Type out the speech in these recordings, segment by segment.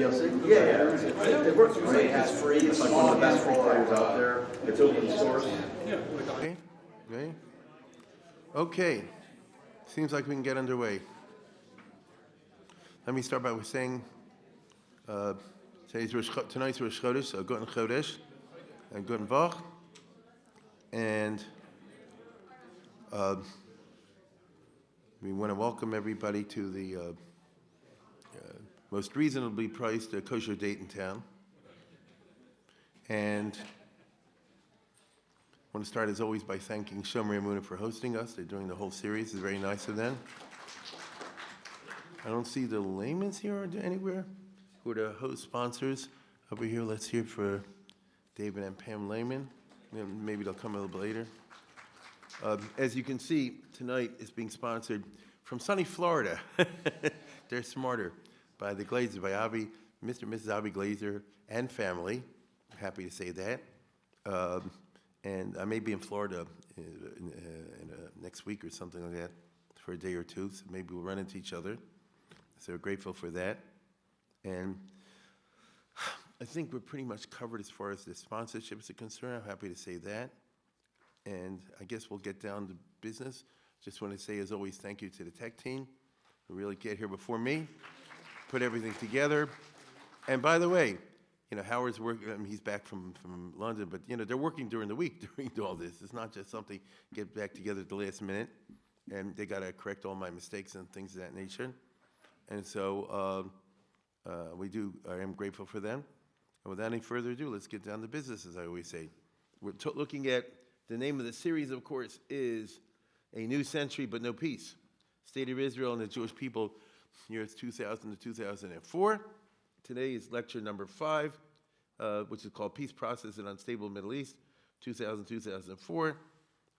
DLC? Yeah. It works great. It's free. It's like one of the best free players out there. It's open source. Okay. Ready? Okay. Seems like we can get underway. Let me start by saying tonight's Rosh Chodesh, Guten Chodesh, and Guten Vach. And we want to welcome everybody to the most reasonably priced kosher date in town. And I want to start, as always, by thanking Shomer Emunah for hosting us. They're doing the whole series. It's very nice of them. I don't see the Lehmanns here or anywhere who are the host sponsors. Over here, let's hear it for David and Pam Lehmann. Maybe they'll come a little later. As you can see, tonight is being sponsored from sunny Florida. They're smarter. By the Glazer, by Avi, Mr. and Mrs. Avi Glazer and family. I'm happy to say that. And I may be in Florida next week or something like that for a day or two, so maybe we'll run into each other. So we're grateful for that. And I think we're pretty much covered as far as the sponsorship is concerned. I'm happy to say that. And I guess we'll get down to business. Just want to say, as always, thank you to the tech team who really get here before me, put everything together. And by the way, Howard's working, he's back from London, but, they're working during the week during all this. It's not just something get back together at the last minute. And they got to correct all my mistakes and things of that nature. And so I am grateful for them. And without any further ado, let's get down to business, as I always say. We're looking at, the name of the series, of course, is A New Century But No Peace. State of Israel and the Jewish People, years 2000 to 2004. Today is lecture number 5, which is called Peace Process in Unstable Middle East, 2000-2004.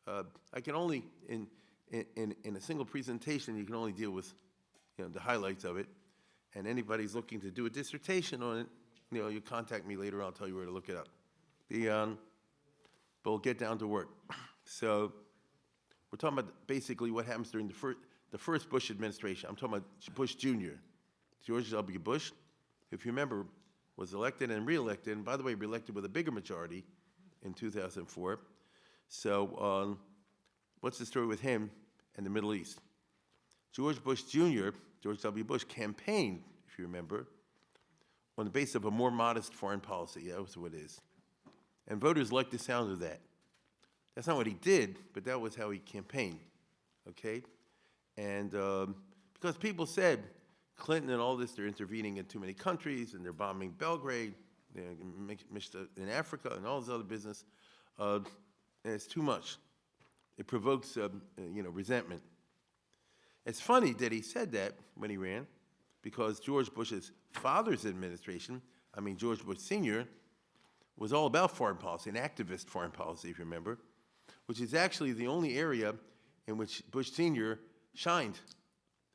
I can only, in a single presentation, you can only deal with the highlights of it. And anybody's looking to do a dissertation on it, you contact me later, I'll tell you where to look it up. But we'll get down to work. So we're talking about basically what happens during the first Bush administration. I'm talking about Bush Jr., George W. Bush, if you remember, was elected and reelected, and by the way, reelected with a bigger majority in 2004. So what's the story with him and the Middle East? George Bush Jr., George W. Bush, campaigned, if you remember, on the basis of a more modest foreign policy. That was what it is. And voters liked the sound of that. That's not what he did, but that was how he campaigned, okay? And because people said, Clinton and all this, they're intervening in too many countries, and they're bombing Belgrade, in Africa, and all this other business, and it's too much. It provokes, resentment. It's funny that he said that when he ran, because George Bush's father's administration, George Bush Sr., was all about foreign policy, an activist foreign policy, if you remember, which is actually the only area in which Bush Sr. shined.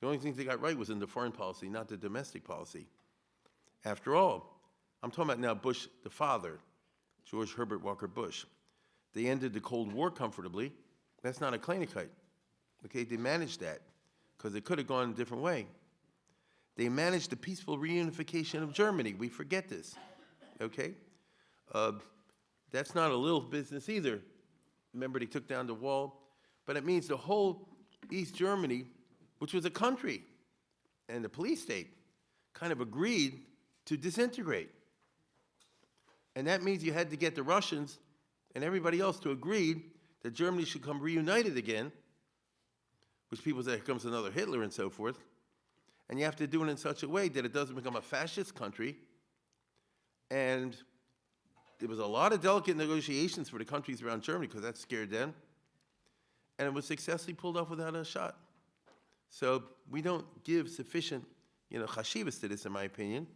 The only thing they got right was in the foreign policy, not the domestic policy. After all, I'm talking about now Bush the father, George Herbert Walker Bush. They ended the Cold War comfortably. That's not a Kleinigkeit. Okay, they managed that because it could have gone a different way. They managed the peaceful reunification of Germany. We forget this, okay? That's not a little business either. Remember, they took down the wall. But it means the whole East Germany, which was a country and a police state, kind of agreed to disintegrate. And that means you had to get the Russians and everybody else to agree that Germany should come reunited again, which people say, here comes another Hitler and so forth. And you have to do it in such a way that it doesn't become a fascist country. And there was a lot of delicate negotiations for the countries around Germany because that scared them. And it was successfully pulled off without a shot. So we don't give sufficient, chashivas to this, in my opinion,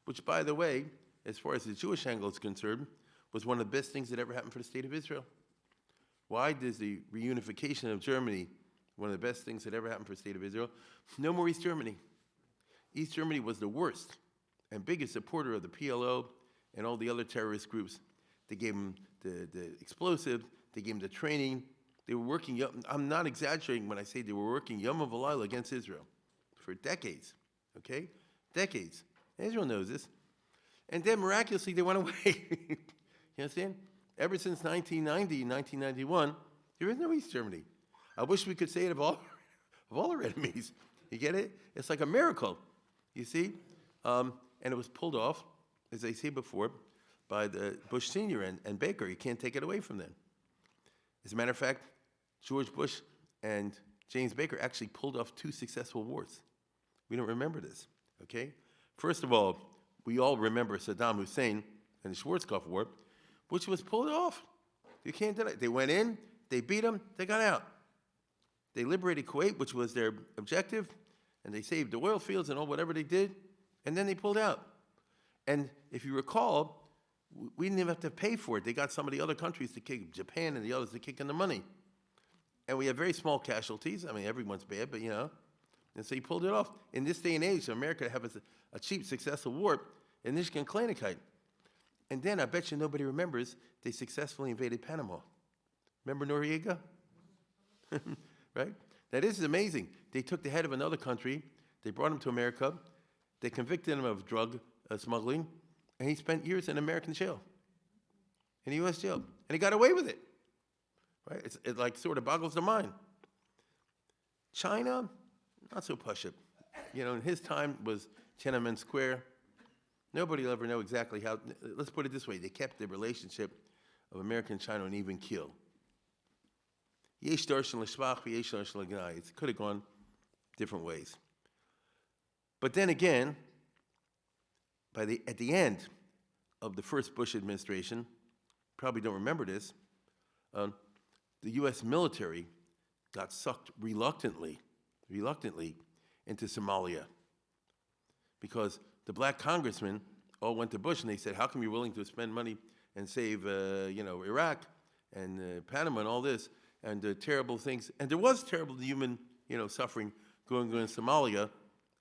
which, by the way, as far as the Jewish angle is concerned, was one of the best things that ever happened for the state of Israel. Why does the reunification of Germany, one of the best things that ever happened for the state of Israel? No more East Germany. East Germany was the worst and biggest supporter of the PLO and all the other terrorist groups. They gave them the explosive, they gave them the training. They were working, I'm not exaggerating when I say they were working Yom V'Layla against Israel for decades, okay? Decades. Israel knows this. And then miraculously, they went away. You understand? Ever since 1990, 1991, there is no East Germany. I wish we could say it of all our enemies. You get it? It's like a miracle, you see? And it was pulled off, as I said before, by the Bush Sr. and Baker. You can't take it away from them. As a matter of fact, George Bush and James Baker actually pulled off 2 successful wars. We don't remember this, okay? First of all, we all remember Saddam Hussein and the Schwarzkopf War, which was pulled off. You can't deny it. They went in, they beat them, they got out. They liberated Kuwait, which was their objective, and they saved the oil fields and all whatever they did, and then they pulled out. And if you recall, we didn't even have to pay for it. They got some of the other countries to kick, Japan and the others to kick in the money. And we have very small casualties. I mean, everyone's bad, but you know. And so he pulled it off. In this day and age, America to have a cheap, successful war, and this can Kleinigkeit. And then I bet you nobody remembers they successfully invaded Panama. Remember Noriega? Right? Now this is amazing. They took the head of another country, they brought him to America, they convicted him of drug smuggling, and he spent years in American jail, in the U.S. jail. And he got away with it. Right? It like sort of boggles the mind. China, not so push-up. You know, in his time was Tiananmen Square. Nobody will ever know exactly how. Let's put it this way. They kept the relationship of America and China on even keel. Yesh darshan l'shvach, yesh darshan l'gnai. It could have gone different ways. But then again, at the end of the first Bush administration, probably don't remember this, the U.S. military got sucked reluctantly into Somalia, because the black congressmen all went to Bush and they said, "How come you're willing to spend money and save, Iraq and Panama and all this and terrible things?" And there was terrible human, suffering going on in Somalia,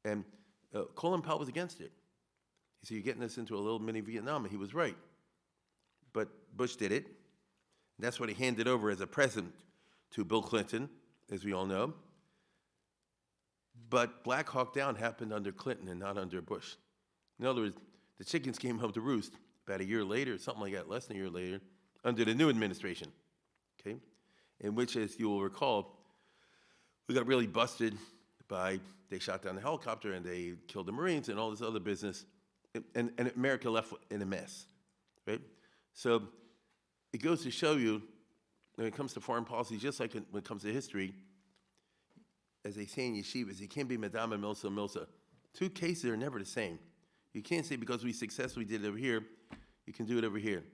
and Colin Powell was against it. He said, "You're getting us into a little mini Vietnam," and he was right. But Bush did it. That's what he handed over as a present to Bill Clinton, as we all know. But Black Hawk Down happened under Clinton and not under Bush. In other words, the chickens came home to roost about a year later, something like that, less than a year later, under the new administration, okay? In which, as you will recall, we got really busted by, they shot down the helicopter and they killed the Marines and all this other business, and America left in a mess, right? So it goes to show you, when it comes to foreign policy, just like when it comes to history, as they say in yeshivas, you can't be Madama Milsa Milsa. 2 cases are never the same. You can't say because we successfully did it over here, you can do it over here.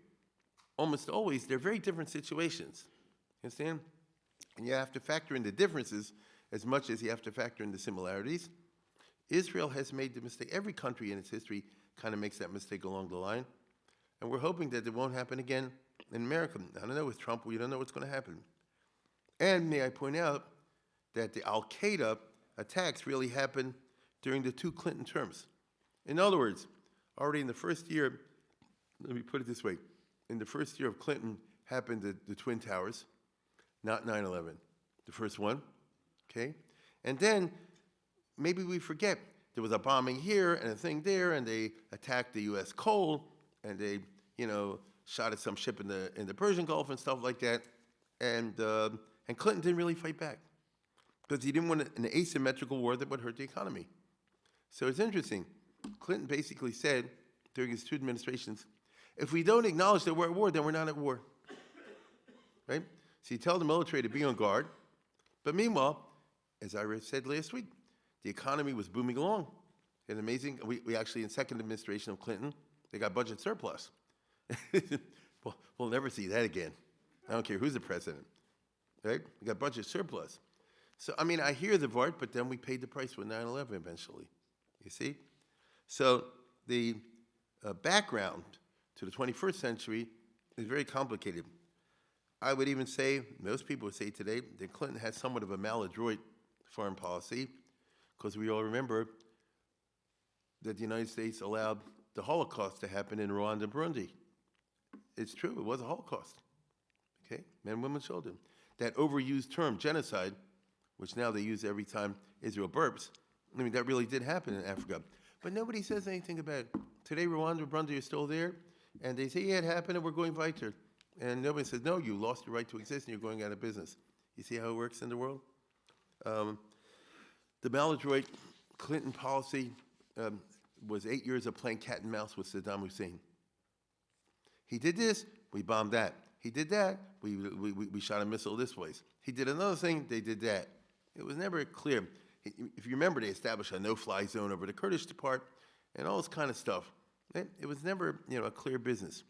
Almost always, they're very different situations. You understand? And you have to factor in the differences as much as you have to factor in the similarities. Israel has made the mistake. Every country in its history kind of makes that mistake along the line. And we're hoping that it won't happen again in America. I don't know, with Trump, we don't know what's going to happen. And may I point out that the Al-Qaeda attacks really happened during the 2 Clinton terms. In other words, already in the first year, let me put it this way, in the first year of Clinton happened the Twin Towers, not 9/11, the first one, okay? And then maybe we forget, there was a bombing here and a thing there, and they attacked the U.S. coal, and they, shot at some ship in the Persian Gulf and stuff like that, and Clinton didn't really fight back, because he didn't want an asymmetrical war that would hurt the economy. So it's interesting. Clinton basically said during his 2 administrations, if we don't acknowledge that we're at war, then we're not at war. Right? So you tell the military to be on guard. But meanwhile, as I said last week, the economy was booming along. And amazing, we actually, in second administration of Clinton, they got budget surplus. We'll never see that again. I don't care who's the president. Right? We got budget surplus. So, I mean, I hear the part, but then we paid the price with 9/11 eventually. You see? So the background to the 21st century is very complicated. I would even say, most people would say today, that Clinton had somewhat of a maladroit foreign policy, because we all remember that the United States allowed the Holocaust to happen in Rwanda and Burundi. It's true, it was a Holocaust. Okay? Men, women, children. That overused term, genocide, which now they use every time Israel burps, I mean, that really did happen in Africa. But nobody says anything about it. Today, Rwanda, Burundi is still there, and they say, yeah, it happened, and we're going weiter. And nobody says, no, you lost your right to exist, and you're going out of business. You see how it works in the world? The maladroit Clinton policy was 8 years of playing cat and mouse with Saddam Hussein. He did this, we bombed that. He did that, we shot a missile this place. He did another thing, they did that. It was never clear. If you remember, they established a no-fly zone over the Kurdish part and all this kind of stuff. It was never, a clear business.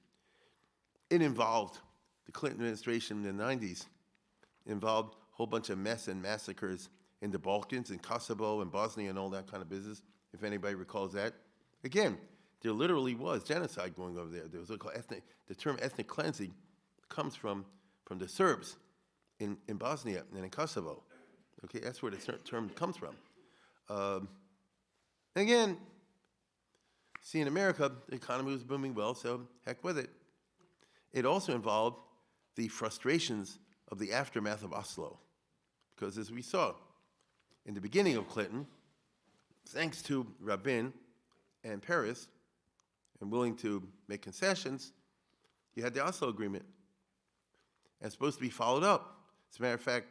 It involved the Clinton administration in the 90s, involved a whole bunch of mess and massacres in the Balkans, in Kosovo, and Bosnia, and all that kind of business, if anybody recalls that. Again, there literally was genocide going over there. There was the term ethnic cleansing comes from the Serbs in Bosnia and in Kosovo. Okay, that's where the term comes from. Again, see, in America, the economy was booming well, so heck with it. It also involved the frustrations of the aftermath of Oslo. Because as we saw in the beginning of Clinton, thanks to Rabin and Paris, and willing to make concessions, you had the Oslo Agreement. And it's supposed to be followed up. As a matter of fact,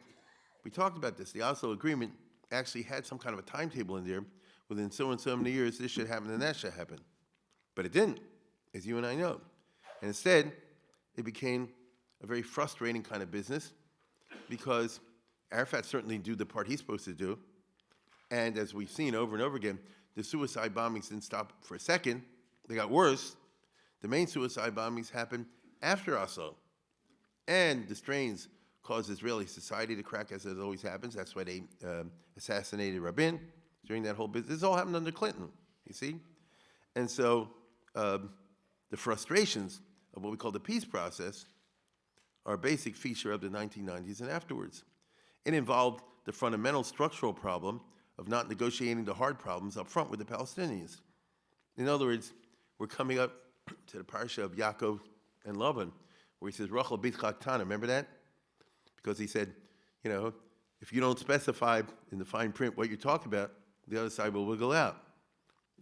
we talked about this. The Oslo Agreement actually had some kind of a timetable in there. Within so and so many years, this should happen and that should happen. But it didn't, as you and I know. And instead, it became a very frustrating kind of business because Arafat certainly did the part he's supposed to do. And as we've seen over and over again, the suicide bombings didn't stop for a second. They got worse. The main suicide bombings happened after Oslo. And the strains caused Israeli society to crack, as it always happens. That's why they assassinated Rabin during that whole business. This all happened under Clinton, you see? And so the frustrations of what we call the peace process are a basic feature of the 1990s and afterwards. It involved the fundamental structural problem of not negotiating the hard problems up front with the Palestinians. In other words, we're coming up to the parsha of Yaakov and Lavan, where he says, Rachel bitchak tana, remember that? Because he said, if you don't specify in the fine print what you're talking about, the other side will wiggle out.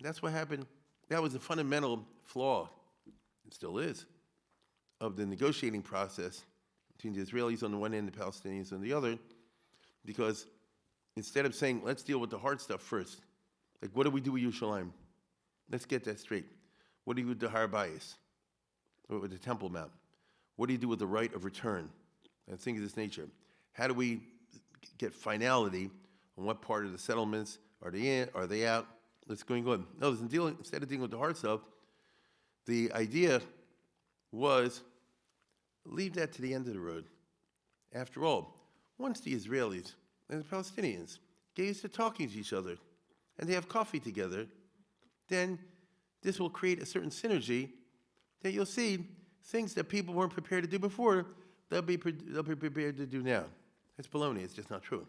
That's what happened. That was a fundamental flaw, it still is, of the negotiating process between the Israelis on the one end and the Palestinians on the other, because instead of saying, let's deal with the hard stuff first, like what do we do with Yerushalayim? Let's get that straight. What do you do with the Har Bayis? Or with the Temple Mount? What do you do with the right of return? And things of this nature. How do we get finality on what part of the settlements are they in, are they out? Let's go and go. No, instead of dealing with the hard stuff, the idea was leave that to the end of the road. After all, once the Israelis and the Palestinians get used to talking to each other and they have coffee together, then this will create a certain synergy that you'll see things that people weren't prepared to do before, they'll be prepared to do now. That's baloney. It's just not true.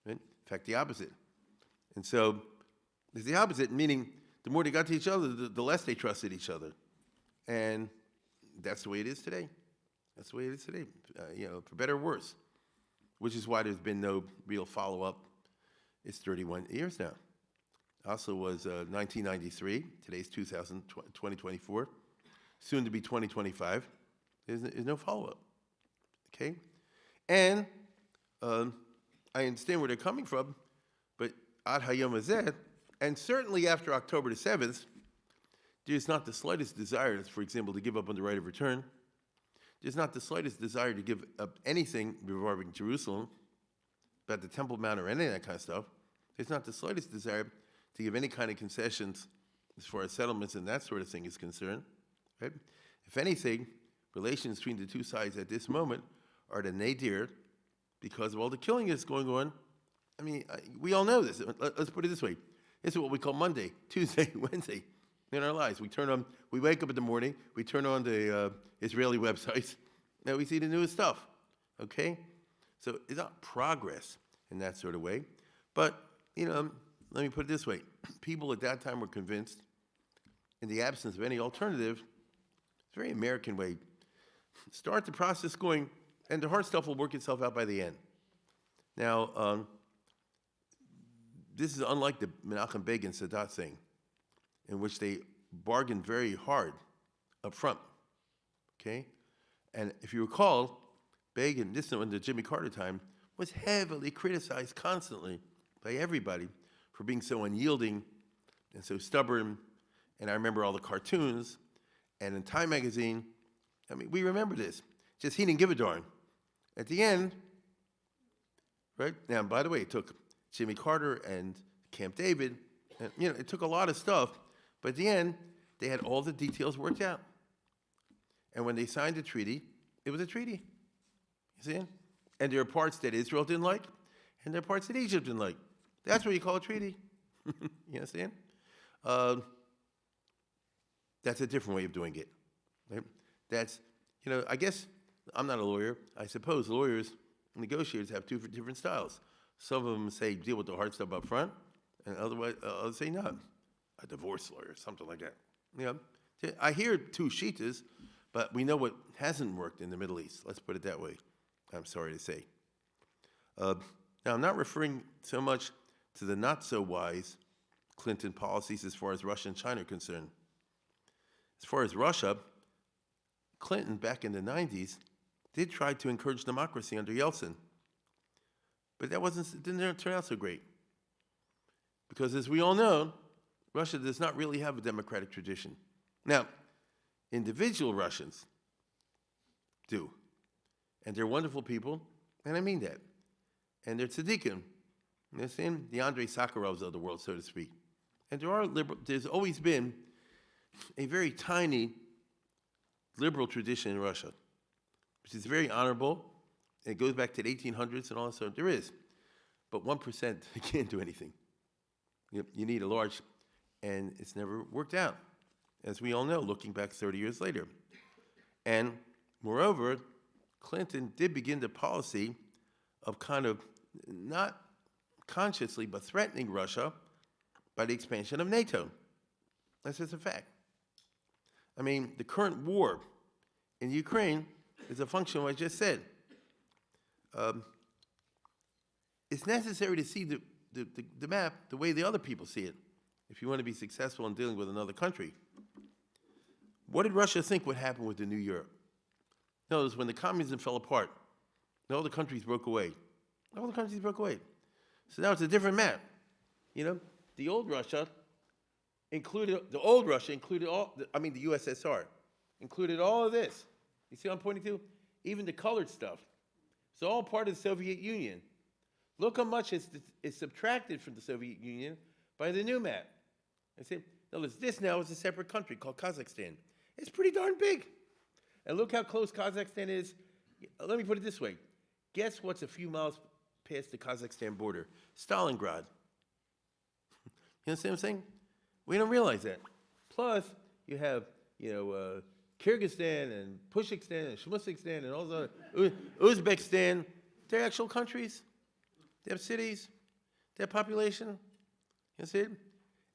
Right? In fact, the opposite. And so it's the opposite, meaning the more they got to each other, the less they trusted each other. And that's the way it is today. That's the way it is today, for better or worse, which is why there's been no real follow-up. It's 31 years now. Oslo was 1993. Today's 2024. Soon to be 2025. There's no follow-up. Okay? And I understand where they're coming from, but ad hayom hazeh, and certainly after October the 7th, there's not the slightest desire, for example, to give up on the right of return. There's not the slightest desire to give up anything regarding Jerusalem, about the Temple Mount or any of that kind of stuff. There's not the slightest desire to give any kind of concessions as far as settlements and that sort of thing is concerned. Right? If anything, relations between the two sides at this moment are the nadir because of all the killing that's going on. I mean, we all know this. Let's put it this way. This is what we call Monday, Tuesday, Wednesday in our lives. We wake up in the morning, we turn on the Israeli websites, and we see the newest stuff, okay? So it's not progress in that sort of way. But, let me put it this way. People at that time were convinced, in the absence of any alternative, it's a very American way, start the process going, and the hard stuff will work itself out by the end. Now, this is unlike the Menachem Begin Sadat thing. in which they bargained very hard up front, okay? And if you recall, Begin, this is under Jimmy Carter time, was heavily criticized constantly by everybody for being so unyielding and so stubborn. And I remember all the cartoons, and in Time magazine, I mean, we remember this. Just he didn't give a darn. At the end, right? Now, by the way, it took Jimmy Carter and Camp David, and it took a lot of stuff, but at the end, they had all the details worked out. And when they signed the treaty, it was a treaty. You see? And there are parts that Israel didn't like, and there are parts that Egypt didn't like. That's what you call a treaty. You understand? That's a different way of doing it. Right? That's, I guess, I'm not a lawyer. I suppose lawyers, negotiators have two different styles. Some of them say deal with the hard stuff up front, and otherwise, others say no. A divorce lawyer, something like that. I hear two shitas, but we know what hasn't worked in the Middle East. Let's put it that way. I'm sorry to say. Now, I'm not referring so much to the not-so-wise Clinton policies as far as Russia and China are concerned. As far as Russia, Clinton, back in the 90s, did try to encourage democracy under Yeltsin. But it didn't turn out so great. Because as we all know, Russia does not really have a democratic tradition. Now, individual Russians do. And they're wonderful people, and I mean that. And they're tzaddikim. You understand? The Andrei Sakharovs of the world, so to speak. And there's always been a very tiny liberal tradition in Russia, which is very honorable. And it goes back to the 1800s and all that sort. There is. But 1% can't do anything. You need a large, and it's never worked out, as we all know, looking back 30 years later. And moreover, Clinton did begin the policy of kind of not consciously, but threatening Russia by the expansion of NATO. That's just a fact. I mean, the current war in Ukraine is a function of what I just said. It's necessary to see the map the way the other people see it if you want to be successful in dealing with another country. What did Russia think would happen with the new Europe? Notice when the communism fell apart, all the countries broke away. All the countries broke away. So now it's a different map. The old Russia included all, the USSR, included all of this. You see what I'm pointing to? Even the colored stuff. It's all part of the Soviet Union. Look how much is subtracted from the Soviet Union by the new map. Notice this now is a separate country called Kazakhstan. It's pretty darn big. And look how close Kazakhstan is. Let me put it this way. Guess what's a few miles past the Kazakhstan border? Stalingrad. You understand what I'm saying? We don't realize that. Plus, you have, Kyrgyzstan and Pushikstan and Shmusikstan and all those other, Uzbekistan. They're actual countries. They have cities. They have population. You see?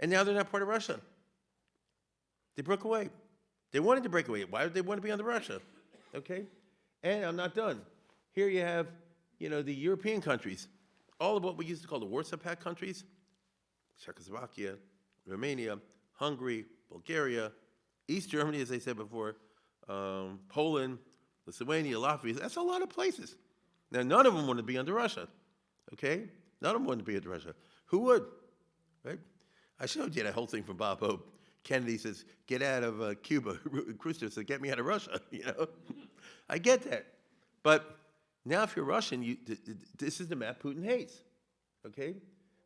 And now they're not part of Russia. They broke away. They wanted to break away. Why did they want to be under Russia? Okay? And I'm not done. Here you have, the European countries. All of what we used to call the Warsaw Pact countries. Czechoslovakia, Romania, Hungary, Bulgaria, East Germany, as I said before, Poland, Lithuania, Latvia. That's a lot of places. Now, none of them want to be under Russia. Okay? None of them want to be under Russia. Who would? Right? I showed you that whole thing from Bob Hope. Kennedy says, get out of Cuba. Khrushchev says, get me out of Russia, I get that. But now if you're Russian, this is the map Putin hates, okay?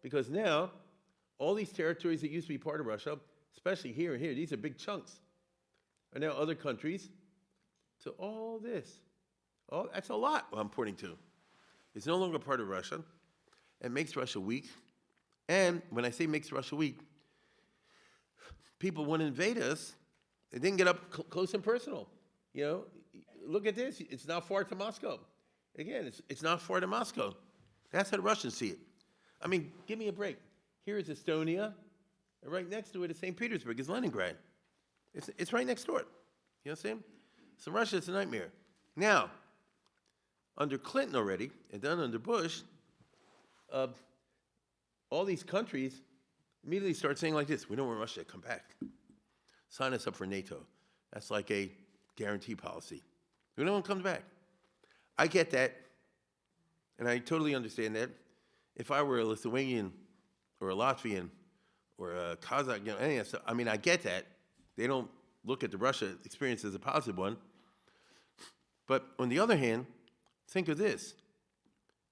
Because now, all these territories that used to be part of Russia, especially here and here, these are big chunks, are now other countries. So all this, that's a lot what I'm pointing to. It's no longer part of Russia. It makes Russia weak. And when I say makes Russia weak, people want to invade us. They didn't get up close and personal. Look at this. It's not far to Moscow. Again, it's not far to Moscow. That's how the Russians see it. I mean, give me a break. Here is Estonia, and right next to it is St. Petersburg, is Leningrad. It's right next door. You know what I'm saying? So Russia is a nightmare. Now, under Clinton already, and then under Bush, all these countries immediately start saying like this: we don't want Russia to come back. Sign us up for NATO. That's like a guarantee policy. We don't want to come back. I get that, and I totally understand that. If I were a Lithuanian or a Latvian or a Kazakh, any of that stuff, I mean, I get that. They don't look at the Russia experience as a positive one. But on the other hand, think of this.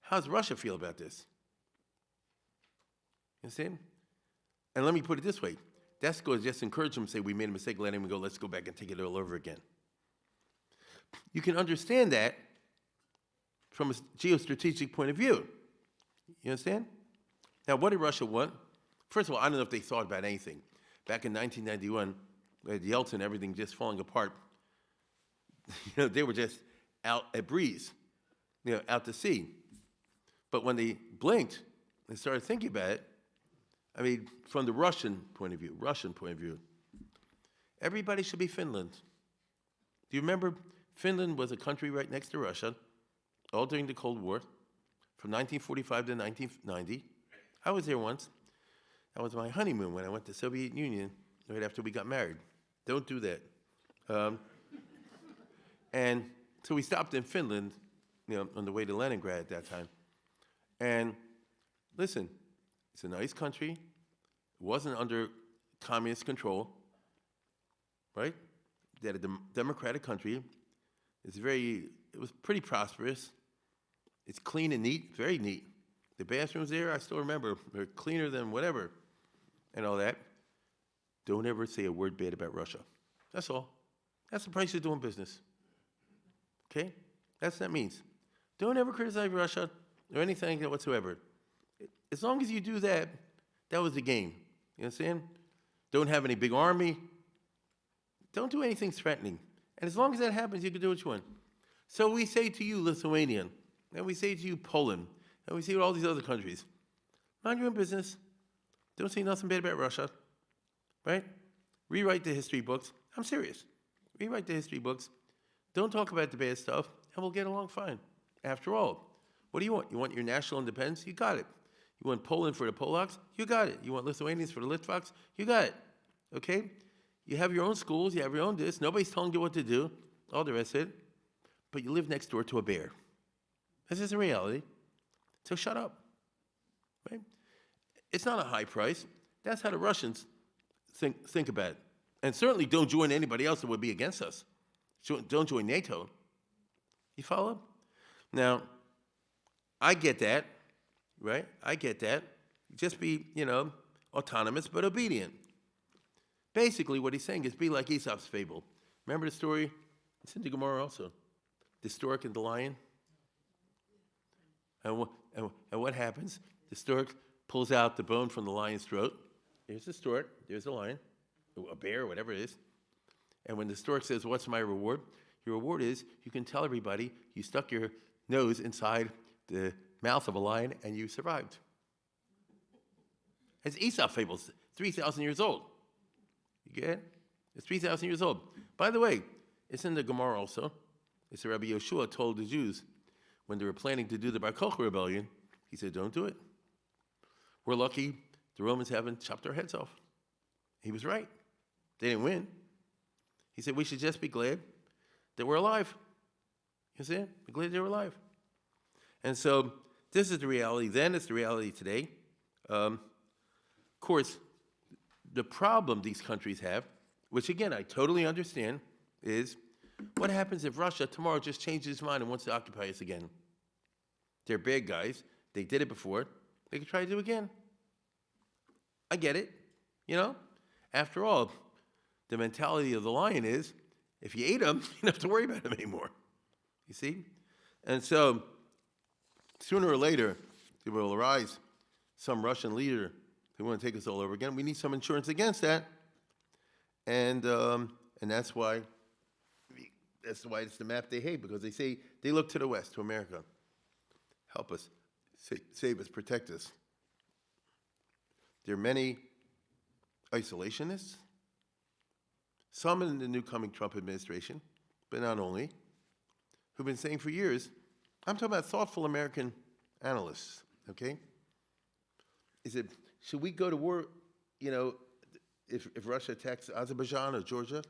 How does Russia feel about this? You see? And let me put it this way. That's going to just encourage them to say, we made a mistake, let him go, let's go back and take it all over again. You can understand that from a geostrategic point of view. You understand? Now, what did Russia want? First of all, I don't know if they thought about anything. Back in 1991, with Yeltsin, everything just falling apart. They were just out at breeze, out to sea. But when they blinked and started thinking about it, I mean, from the Russian point of view, everybody should be Finland. Do you remember Finland was a country right next to Russia, all during the Cold War, from 1945 to 1990. I was there once. That was my honeymoon when I went to the Soviet Union right after we got married. Don't do that. And so we stopped in Finland, on the way to Leningrad at that time. And listen, it's a nice country. It wasn't under communist control, right? They had a democratic country. It was pretty prosperous. It's clean and neat, very neat. The bathrooms there, I still remember, they're cleaner than whatever and all that. Don't ever say a word bad about Russia. That's all. That's the price of doing business. Okay? That's what that means. Don't ever criticize Russia or anything like that whatsoever. As long as you do that, that was the game. You understand? Don't have any big army. Don't do anything threatening. And as long as that happens, you can do what you want. So we say to you, Lithuanian, and we say to you, Poland, and we say to all these other countries, mind your own business. Don't say nothing bad about Russia, right? Rewrite the history books. I'm serious. Rewrite the history books. Don't talk about the bad stuff, and we'll get along fine. After all, what do you want? You want your national independence? You got it. You want Poland for the Polacks? You got it. You want Lithuanians for the Litvaks? You got it. Okay? You have your own schools. You have your own this. Nobody's telling you what to do. All the rest of it. But you live next door to a bear. This is a reality. So shut up. Right? It's not a high price. That's how the Russians think about it. And certainly don't join anybody else that would be against us. Don't join NATO. You follow? Now, I get that, right? I get that. Just be, autonomous but obedient. Basically, what he's saying is be like Aesop's fable. Remember the story? It's in the Gemara also. The stork and the lion. And what happens? The stork pulls out the bone from the lion's throat. There's the stork. There's the lion. A bear, whatever it is. And when the stork says, what's my reward? Your reward is you can tell everybody you stuck your nose inside the mouth of a lion and you survived. It's Aesop fables, 3,000 years old. You get it? It's 3,000 years old. By the way, it's in the Gemara also. It's the Rabbi Yeshua told the Jews when they were planning to do the Bar Kokhba rebellion, he said, don't do it. We're lucky the Romans haven't chopped our heads off. He was right. They didn't win. He said, we should just be glad that we're alive. You see? We're glad they were alive. And so this is the reality then, it's the reality today. Of course, the problem these countries have, which again, I totally understand, is what happens if Russia tomorrow just changes its mind and wants to occupy us again? They're bad guys. They did it before. They could try to do it again. I get it. After all, the mentality of the lion is, if you ate him, you don't have to worry about him anymore. You see? And so, sooner or later, there will arise some Russian leader who want to take us all over again. We need some insurance against that. And that's why it's the map they hate, because they say they look to the West, to America. Help us, save us, protect us. There are many isolationists, some in the new coming Trump administration, but not only, who've been saying for years, I'm talking about thoughtful American analysts, okay? Is it, should we go to war you know, if Russia attacks Azerbaijan or Georgia,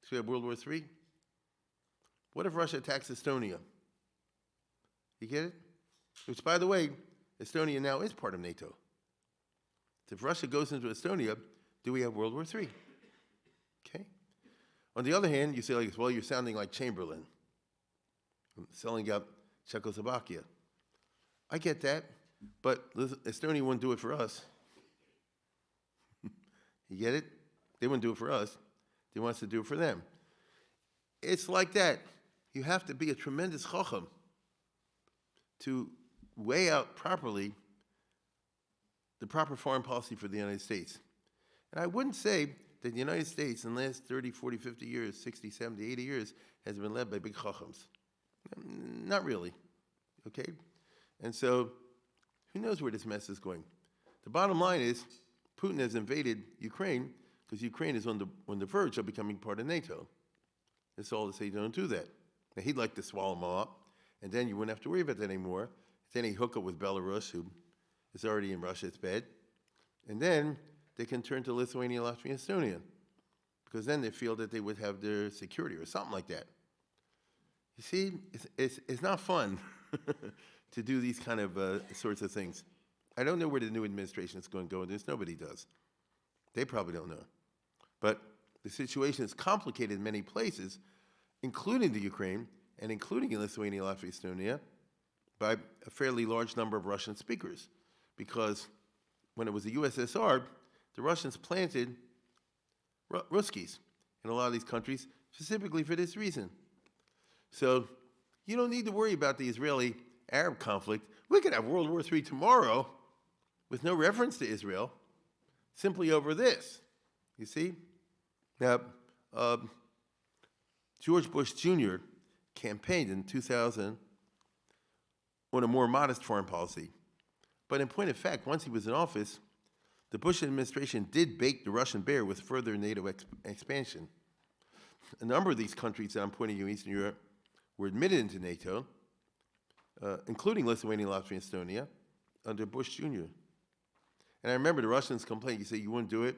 so we have World War III. What if Russia attacks Estonia? You get it? Which, by the way, Estonia now is part of NATO. So if Russia goes into Estonia, do we have World War III? Okay. On the other hand, you say like, well, you're sounding like Chamberlain, selling out Czechoslovakia. I get that, but Estonia wouldn't do it for us. You get it? They wouldn't do it for us. They want us to do it for them. It's like that. You have to be a tremendous chacham to weigh out properly the proper foreign policy for the United States. And I wouldn't say that the United States in the last 30, 40, 50 years, 60, 70, 80 years has been led by big chachams. Not really, okay? And so who knows where this mess is going? The bottom line is Putin has invaded Ukraine because Ukraine is on the verge of becoming part of NATO. That's all to say don't do that. Now, he'd like to swallow them all up, and then you wouldn't have to worry about that anymore. Then he hook up with Belarus, who is already in Russia's bed. And then they can turn to Lithuania, Latvia, and Estonia, because then they feel that they would have their security or something like that. You see, it's not fun to do these kind of sorts of things. I don't know where the new administration is going to go in this. Nobody does. They probably don't know. But the situation is complicated in many places, including the Ukraine and including in Lithuania, Latvia, Estonia, by a fairly large number of Russian speakers. Because when it was the USSR, the Russians planted Ruskies in a lot of these countries specifically for this reason. So you don't need to worry about the Israeli-Arab conflict. We could have World War III tomorrow with no reference to Israel, simply over this. You see? Now, George Bush Jr. campaigned in 2000 on a more modest foreign policy. But in point of fact, once he was in office, the Bush administration did bake the Russian bear with further NATO expansion. A number of these countries that I'm pointing you, Eastern Europe, were admitted into NATO, including Lithuania, Latvia, and Estonia, under Bush Jr. And I remember the Russians complained. You say, you wouldn't do it?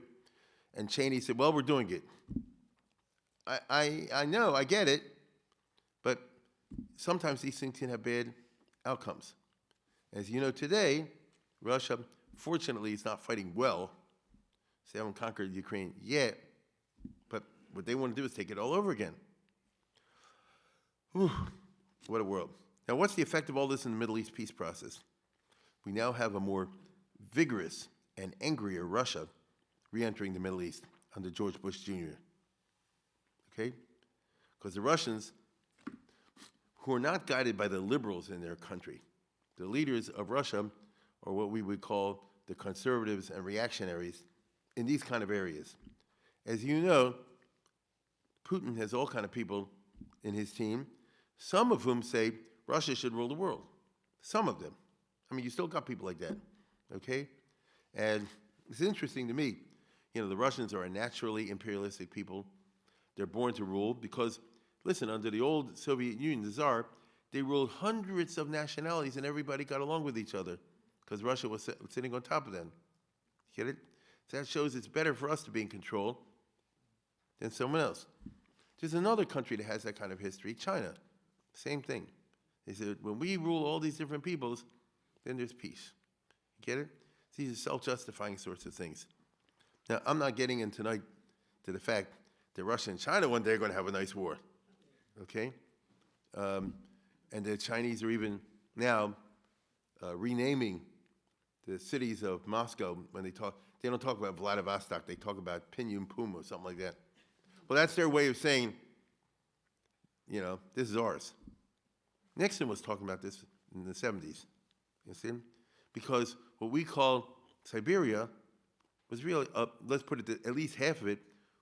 And Cheney said, well, we're doing it. I know, I get it, but sometimes these things can have bad outcomes. As you know, today, Russia, fortunately, is not fighting well. They haven't conquered Ukraine yet, but what they want to do is take it all over again. Whew, what a world. Now, what's the effect of all this in the Middle East peace process? We now have a more vigorous and angrier Russia re-entering the Middle East under George Bush Jr. Okay? Because the Russians, who are not guided by the liberals in their country, the leaders of Russia are what we would call the conservatives and reactionaries in these kind of areas. As you know, Putin has all kind of people in his team, some of whom say Russia should rule the world. Some of them. I mean, you still got people like that, okay? And it's interesting to me, you know, the Russians are a naturally imperialistic people. They're born to rule because, listen, under the old Soviet Union, the Tsar, they ruled hundreds of nationalities and everybody got along with each other because Russia was sitting on top of them. Get it? So that shows it's better for us to be in control than someone else. There's another country that has that kind of history, China. Same thing. They said, when we rule all these different peoples, then there's peace. You get it? These are self-justifying sorts of things. Now, I'm not getting in tonight to the fact that Russia and China one day are going to have a nice war, okay? And the Chinese are even now renaming the cities of Moscow when they talk. They don't talk about Vladivostok. They talk about Pinyin Pum or something like that. Well, that's their way of saying, you know, this is ours. Nixon was talking about this in the 70s, you see? Because what we call Siberia was really, let's put it, at least half of it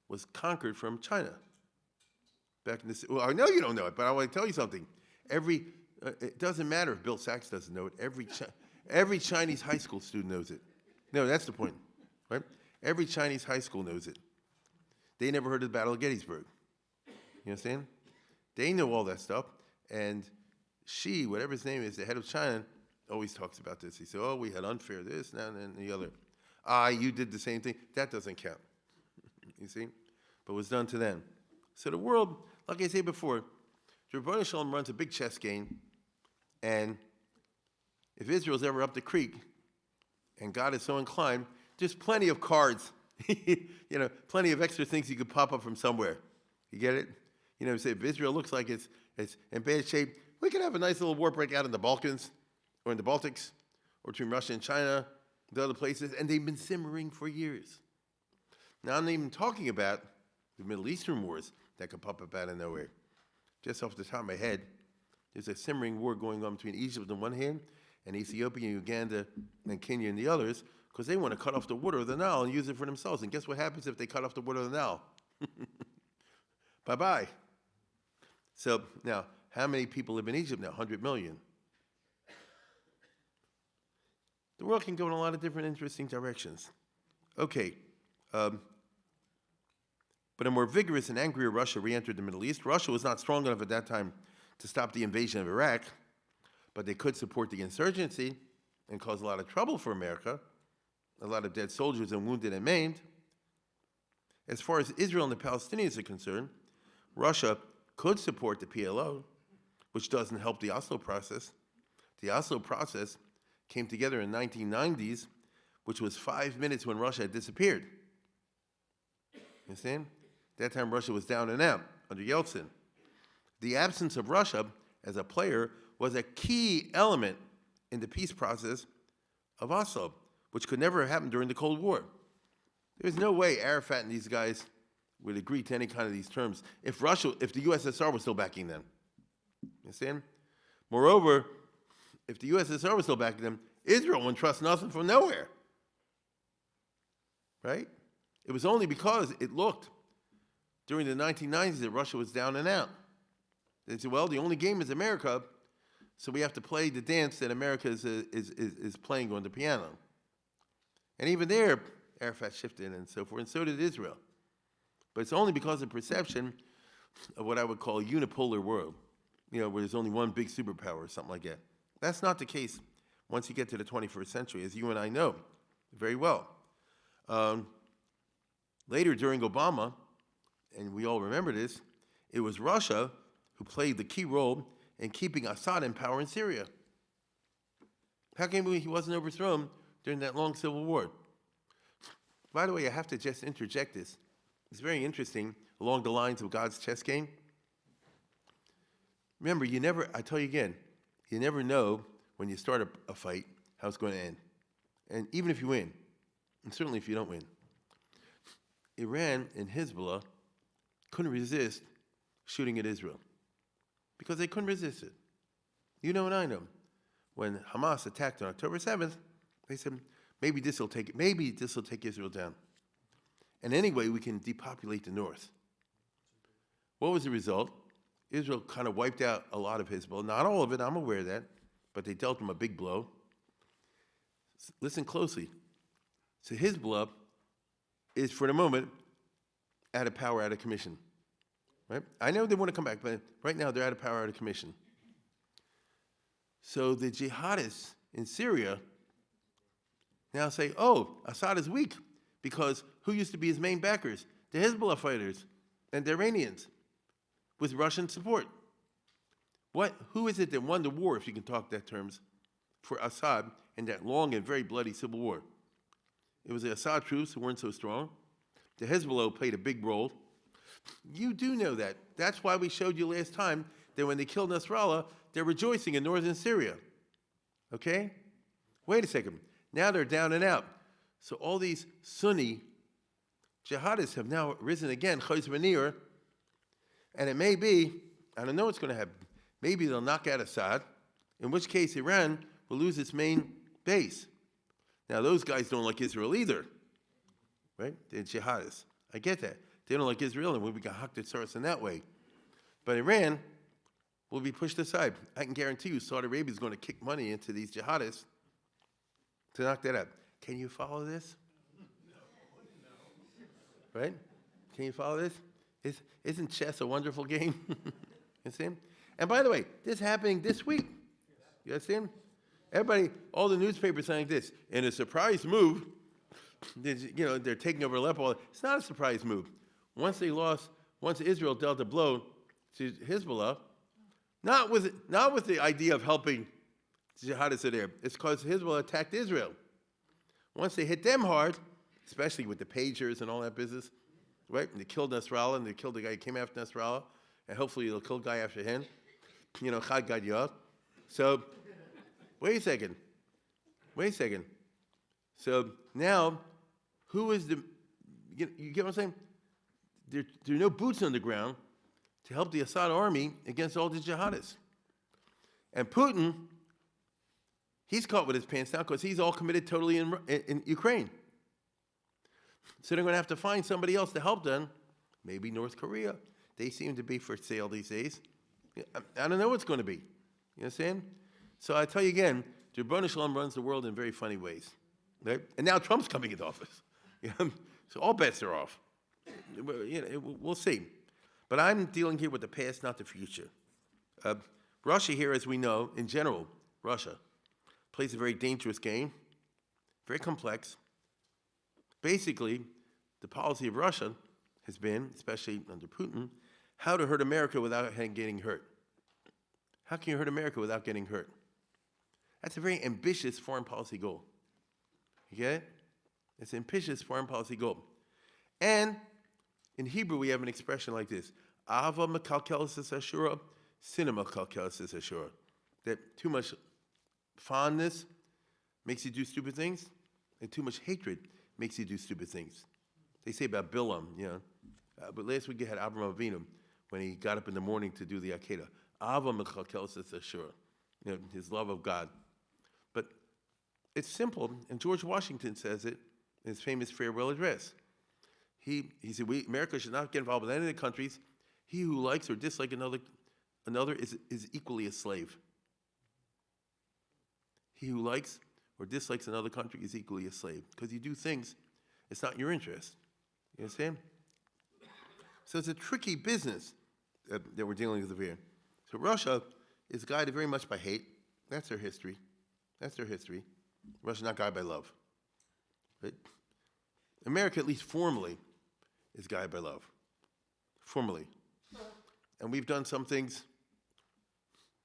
was conquered from China. Back in the, well, I know you don't know it, but I want to tell you something. It doesn't matter if Bill Sachs doesn't know it. Every Chinese high school student knows it. No, that's the point, right? Every Chinese high school knows it. They never heard of the Battle of Gettysburg. You understand? They know all that stuff. And Xi, whatever his name is, the head of China, always talks about this. He said, oh, we had unfair this, that, and the other. you did the same thing. That doesn't count. You see? But it was done to them. So the world, like I said before, the Rebbeinu Shalom runs a big chess game, and if Israel's ever up the creek, and God is so inclined, there's plenty of cards, plenty of extra things you could pop up from somewhere. You get it? Say if Israel looks like it's in bad shape, we could have a nice little war break out in the Balkans, or in the Baltics, or between Russia and China, the other places, and they've been simmering for years. Now I'm not even talking about the Middle Eastern wars that could pop up out of nowhere. Just off the top of my head, there's a simmering war going on between Egypt on one hand and Ethiopia and Uganda and Kenya and the others, because they want to cut off the water of the Nile and use it for themselves. And guess what happens if they cut off the water of the Nile? Bye-bye. So now, how many people live in Egypt now? 100 million. The world can go in a lot of different interesting directions. Okay. But a more vigorous and angrier Russia re-entered the Middle East. Russia was not strong enough at that time to stop the invasion of Iraq, but they could support the insurgency and cause a lot of trouble for America, a lot of dead soldiers and wounded and maimed. As far as Israel and the Palestinians are concerned, Russia could support the PLO, which doesn't help the Oslo process. The Oslo process came together in the 1990s, which was 5 minutes when Russia had disappeared. You understand? That time Russia was down and out under Yeltsin. The absence of Russia as a player was a key element in the peace process of Oslo, which could never have happened during the Cold War. There's no way Arafat and these guys would agree to any kind of these terms if the USSR was still backing them. You understand? Moreover, if the USSR was still backing them, Israel wouldn't trust nothing from nowhere. Right? It was only because it looked during the 1990s that Russia was down and out. They said, well, the only game is America, so we have to play the dance that America is playing on the piano. And even there, Arafat shifted and so forth, and so did Israel. But it's only because of perception of what I would call a unipolar world, where there's only one big superpower or something like that. That's not the case once you get to the 21st century, as you and I know very well. Later, during Obama, and we all remember this, it was Russia who played the key role in keeping Assad in power in Syria. How come he wasn't overthrown during that long civil war? By the way, I have to just interject this. It's very interesting along the lines of God's chess game. Remember, I tell you again, you never know when you start a fight how it's going to end. And even if you win, and certainly if you don't win. Iran and Hezbollah couldn't resist shooting at Israel because they couldn't resist it. You know and I know. When Hamas attacked on October 7th, they said, maybe this will take Israel down. And anyway, we can depopulate the north. What was the result? Israel kind of wiped out a lot of Hezbollah. Not all of it, I'm aware of that, but they dealt them a big blow. Listen closely. So Hezbollah is, for the moment, out of power, out of commission. Right? I know they want to come back, but right now they're out of power, out of commission. So the jihadists in Syria now say, oh, Assad is weak, because who used to be his main backers? The Hezbollah fighters and the Iranians with Russian support. Who is it that won the war, if you can talk that terms, for Assad in that long and very bloody civil war? It was the Assad troops who weren't so strong. The Hezbollah played a big role. You do know that. That's why we showed you last time that when they killed Nasrallah, they're rejoicing in northern Syria. Okay? Wait a second. Now they're down and out. So all these Sunni jihadists have now risen again, and it may be, I don't know what's going to happen, maybe they'll knock out Assad, in which case Iran will lose its main base. Now those guys don't like Israel either, right? They're jihadists. I get that. They don't like Israel, and we can hack their source in that way. But Iran will be pushed aside. I can guarantee you Saudi Arabia is going to kick money into these jihadists to knock that out. Can you follow this? No. Right? Can you follow this? Isn't chess a wonderful game? You see? And by the way, this is happening this week. You understand? Everybody, all the newspapers saying this. In a surprise move, they're taking over Aleppo. It's not a surprise move. Once Israel dealt a blow to Hezbollah, not with the idea of helping jihadists there. It's because Hezbollah attacked Israel. Once they hit them hard, especially with the pagers and all that business, right? And they killed Nasrallah, and they killed the guy who came after Nasrallah, and hopefully they'll kill the guy after him. Chad Gad Yad. So, wait a second. So now, who is you get what I'm saying? There are no boots on the ground to help the Assad army against all the jihadists. And Putin, he's caught with his pants down because he's all committed totally in Ukraine. So they're going to have to find somebody else to help them. Maybe North Korea. They seem to be for sale these days. I don't know what's going to be. You understand? So I tell you again, the Rebbeinu Shalom runs the world in very funny ways. Right? And now Trump's coming into office. So all bets are off. We'll see. But I'm dealing here with the past, not the future. Russia here, as we know, in general, Russia plays a very dangerous game, very complex. Basically, the policy of Russia has been, especially under Putin, how to hurt America without getting hurt. How can you hurt America without getting hurt? That's a very ambitious foreign policy goal. You get it? It's an ambitious foreign policy goal. And in Hebrew, we have an expression like this: Ava mekalkelis es ashura, sina mekalkelis es ashura. That too much fondness makes you do stupid things, and too much hatred makes you do stupid things. They say about Bilam, but last week you had Abraham Avinu when he got up in the morning to do the Akedah. Ava mekalkelis es ashura, his love of God. But it's simple, and George Washington says it in his famous farewell address. He said, America should not get involved with any of the countries. He who likes or dislikes another is equally a slave. He who likes or dislikes another country is equally a slave. Because you do things, it's not in your interest. You understand? So it's a tricky business that we're dealing with here. So Russia is guided very much by hate. That's their history. Russia's not guided by love. Right? America, at least formally, is guided by love. Formally. And we've done some things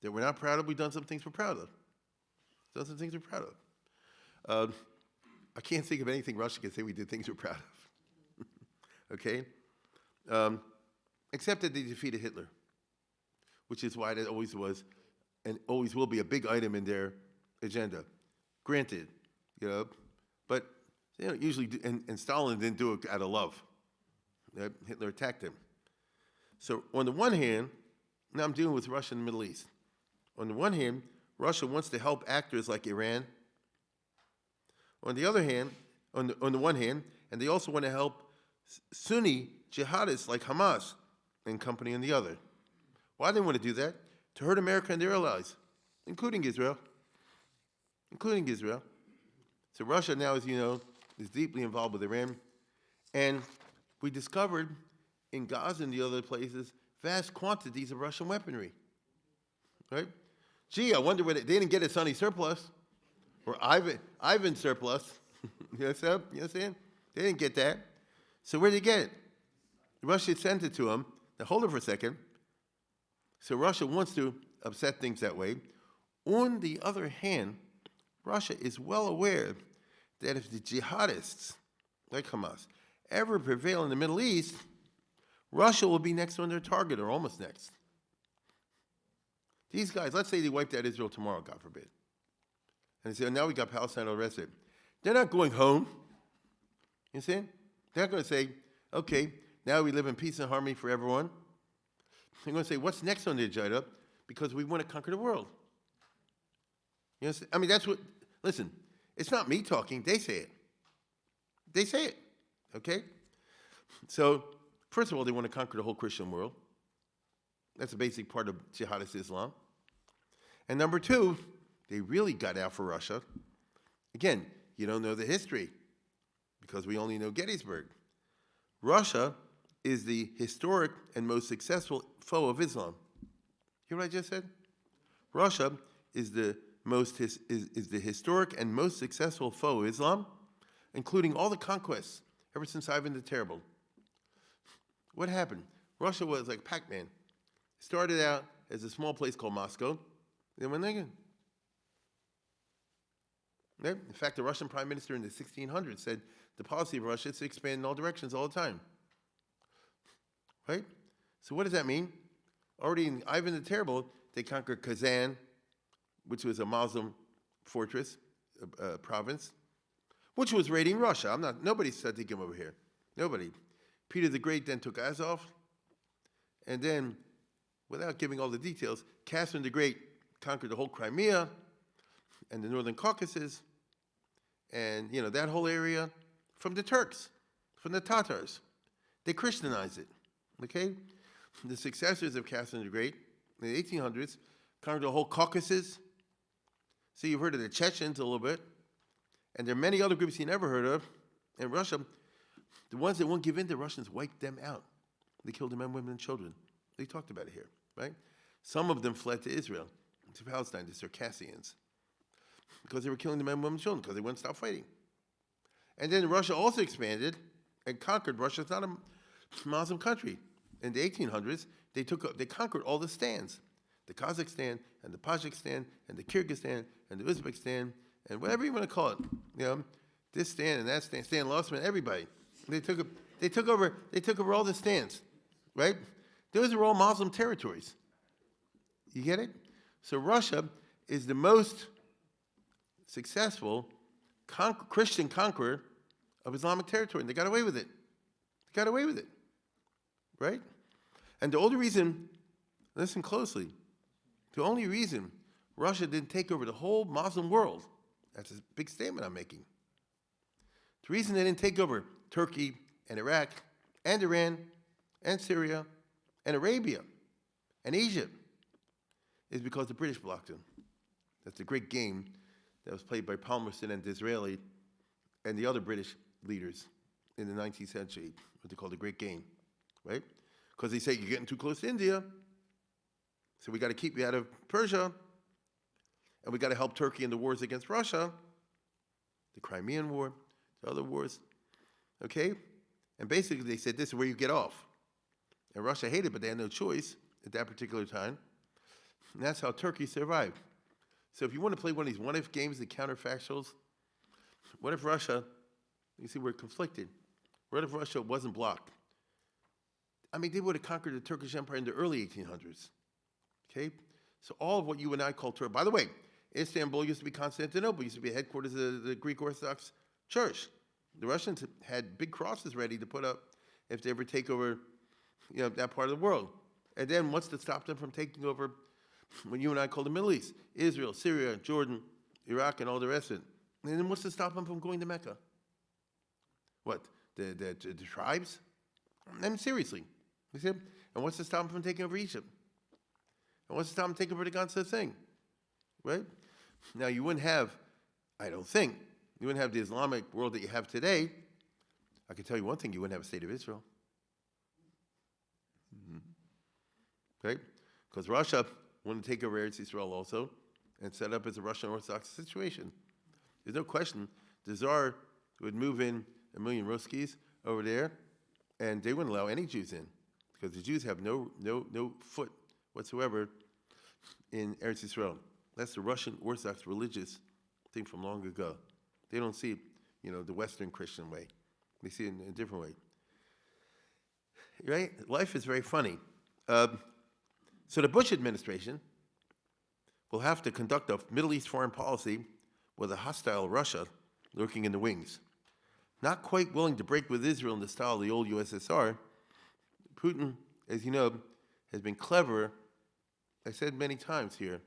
that we're not proud of. We've done some things we're proud of. I can't think of anything Russia can say we did things we're proud of. Okay? Except that they defeated Hitler, which is why that always was and always will be a big item in their agenda. Granted, but usually, and Stalin didn't do it out of love. Hitler attacked him. So on the one hand, now I'm dealing with Russia and the Middle East. On the one hand, Russia wants to help actors like Iran. On the other hand, on the one hand, and they also want to help Sunni jihadists like Hamas and company on the other. Why do they want to do that? To hurt America and their allies, including Israel. So Russia now, as you know, is deeply involved with Iran. And we discovered in Gaza and the other places vast quantities of Russian weaponry. Right? Gee, I wonder where they didn't get a Sonny surplus or Ivan surplus. You understand? They didn't get that. So where did they get it? Russia sent it to them. Now hold it for a second. So Russia wants to upset things that way. On the other hand, Russia is well aware that if the jihadists, like Hamas, ever prevail in the Middle East, Russia will be next on their target, or almost next. These guys, let's say they wiped out Israel tomorrow, God forbid. And they say, now we got Palestine all arrested. They're not going home. You see? They're not going to say, okay, now we live in peace and harmony for everyone. They're going to say, what's next on the agenda? Because we want to conquer the world. You know, I mean, that's what, listen, it's not me talking, they say it. Okay? So, first of all, they want to conquer the whole Christian world. That's a basic part of jihadist Islam. And number two, they really got out for Russia. Again, you don't know the history because we only know Gettysburg. Russia is the historic and most successful foe of Islam. Hear what I just said? Russia is the historic and most successful foe of Islam. including all the conquests ever since Ivan the Terrible. What happened? Russia was like Pac-Man. It started out as a small place called Moscow. Then went again. In fact, the Russian prime minister in the 1600s said the policy of Russia is to expand in all directions all the time. Right? So what does that mean? Already in Ivan the Terrible, they conquered Kazan, which was a Muslim fortress, province, which was raiding Russia. Nobody said to come over here. Nobody. Peter the Great then took Azov, and then, without giving all the details, Catherine the Great conquered the whole Crimea and the Northern Caucasus, and that whole area from the Turks, from the Tatars. They Christianized it. Okay? The successors of Catherine the Great in the 1800s conquered the whole Caucasus. So you've heard of the Chechens a little bit. And there are many other groups you never heard of. In Russia, the ones that won't give in, the Russians wiped them out. They killed the men, women, and children. They talked about it here, right? Some of them fled to Israel, to Palestine, the Circassians, because they were killing the men, women, and children, because they wouldn't stop fighting. And then Russia also expanded and conquered. Russia's not a Muslim country. In the 1800s, they conquered all the stands, the Kazakhstan and the Tajikistan and the Kyrgyzstan and the Uzbekistan and whatever you want to call it. This stand and that stand, Stan Lossman, everybody. They took over all the stands, right? Those are all Muslim territories. You get it? So Russia is the most successful Christian conqueror of Islamic territory, and they got away with it. Right? And the only reason, listen closely, the only reason Russia didn't take over the whole Muslim world, that's a big statement I'm making. The reason they didn't take over Turkey and Iraq and Iran and Syria and Arabia and Egypt is because the British blocked them. That's a great game that was played by Palmerston and Disraeli and the other British leaders in the 19th century, what they call the Great Game, right? Because they say you're getting too close to India, so we got to keep you out of Persia, and we got to help Turkey in the wars against Russia, the Crimean War, the other wars, okay? And basically they said this is where you get off. And Russia hated, but they had no choice at that particular time. And that's how Turkey survived. So if you want to play one of these what-if games, the counterfactuals, what if Russia, you see we're conflicted, what if Russia wasn't blocked? I mean, they would have conquered the Turkish Empire in the early 1800s, okay? So all of what you and I call Turkey, by the way, Istanbul used to be Constantinople, used to be headquarters of the Greek Orthodox Church. The Russians had big crosses ready to put up if they ever take over, that part of the world. And then what's to stop them from taking over what you and I call the Middle East? Israel, Syria, Jordan, Iraq, and all the rest of it. And then what's to stop them from going to Mecca? What? The tribes? I mean, seriously. You see? And what's to stop them from taking over Egypt? And what's to stop them from taking over the Gaza thing? Right? Now, you wouldn't have, I don't think, you wouldn't have the Islamic world that you have today. I can tell you one thing, you wouldn't have a state of Israel. Right? Because Russia wanted to take over Eretz Israel also and set up as a Russian Orthodox situation. There's no question the Tsar would move in 1 million Ruskies over there, and they wouldn't allow any Jews in because the Jews have no foot whatsoever in Eretz Israel. That's the Russian Orthodox religious thing from long ago. They don't see it, the Western Christian way. They see it in a different way. Right? Life is very funny. So the Bush administration will have to conduct a Middle East foreign policy with a hostile Russia lurking in the wings. Not quite willing to break with Israel in the style of the old USSR, Putin, as you know, has been clever. I said many times here,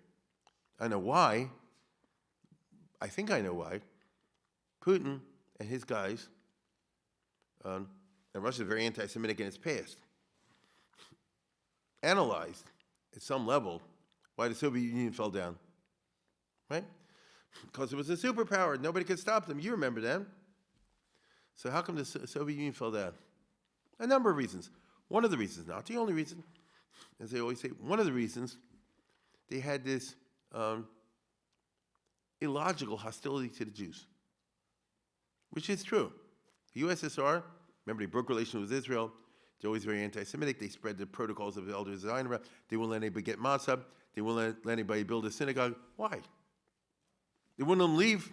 I know why. I think I know why. Putin and his guys, and Russia is very anti-Semitic in its past, analyzed at some level why the Soviet Union fell down, right? Because it was a superpower. Nobody could stop them. You remember that. So how come the Soviet Union fell down? A number of reasons. One of the reasons, not the only reason, as they always say, one of the reasons, they had this illogical hostility to the Jews. which is true. The USSR, remember, they broke relations with Israel. They're always very anti-Semitic. They spread the protocols of the Elder Zion around. They won't let anybody get matzah. They won't let anybody build a synagogue. Why? They wouldn't let them leave.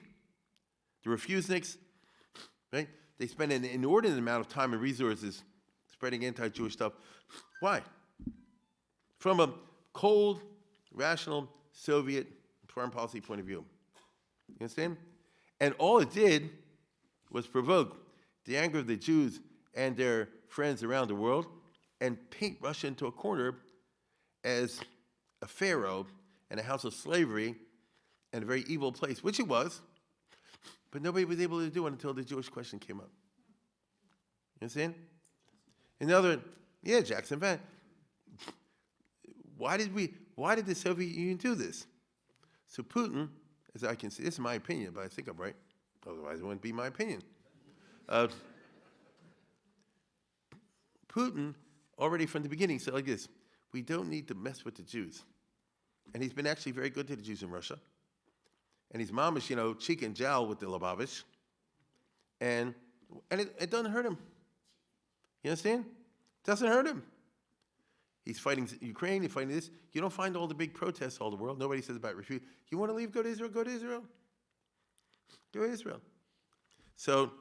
The refuseniks, right? They spend an inordinate amount of time and resources spreading anti-Jewish stuff. Why? From a cold, rational Soviet foreign policy point of view. You understand? And all it did was provoke the anger of the Jews and their friends around the world and paint Russia into a corner as a pharaoh and a house of slavery and a very evil place, which it was, but nobody was able to do it until the Jewish question came up. You understand? Jackson Van. Why did the Soviet Union do this? So Putin, as I can see, this is my opinion, but I think I'm right. Otherwise, it wouldn't be my opinion. Putin, already from the beginning, said like this: we don't need to mess with the Jews. And he's been actually very good to the Jews in Russia. And his mom is, cheek and jowl with the Lubavitch. And it doesn't hurt him. You understand? It doesn't hurt him. He's fighting Ukraine, he's fighting this. You don't find all the big protests all over the world. Nobody says about refuse. You want to leave, go to Israel, go to Israel. Go to Israel. So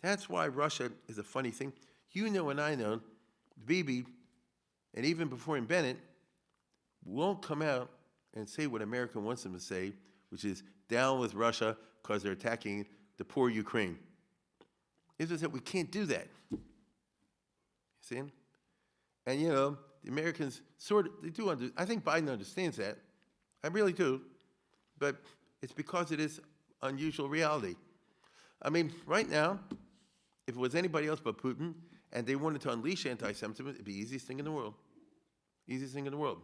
that's why Russia is a funny thing. You know and I know, Bibi, and even before him Bennett, won't come out and say what America wants them to say, which is down with Russia because they're attacking the poor Ukraine. Israel said, we can't do that. You see? And, the Americans they do I think Biden understands that. I really do. But it's because it is unusual reality. I mean, right now, if it was anybody else but Putin, and they wanted to unleash anti-Semitism, it'd be the easiest thing in the world. Easiest thing in the world.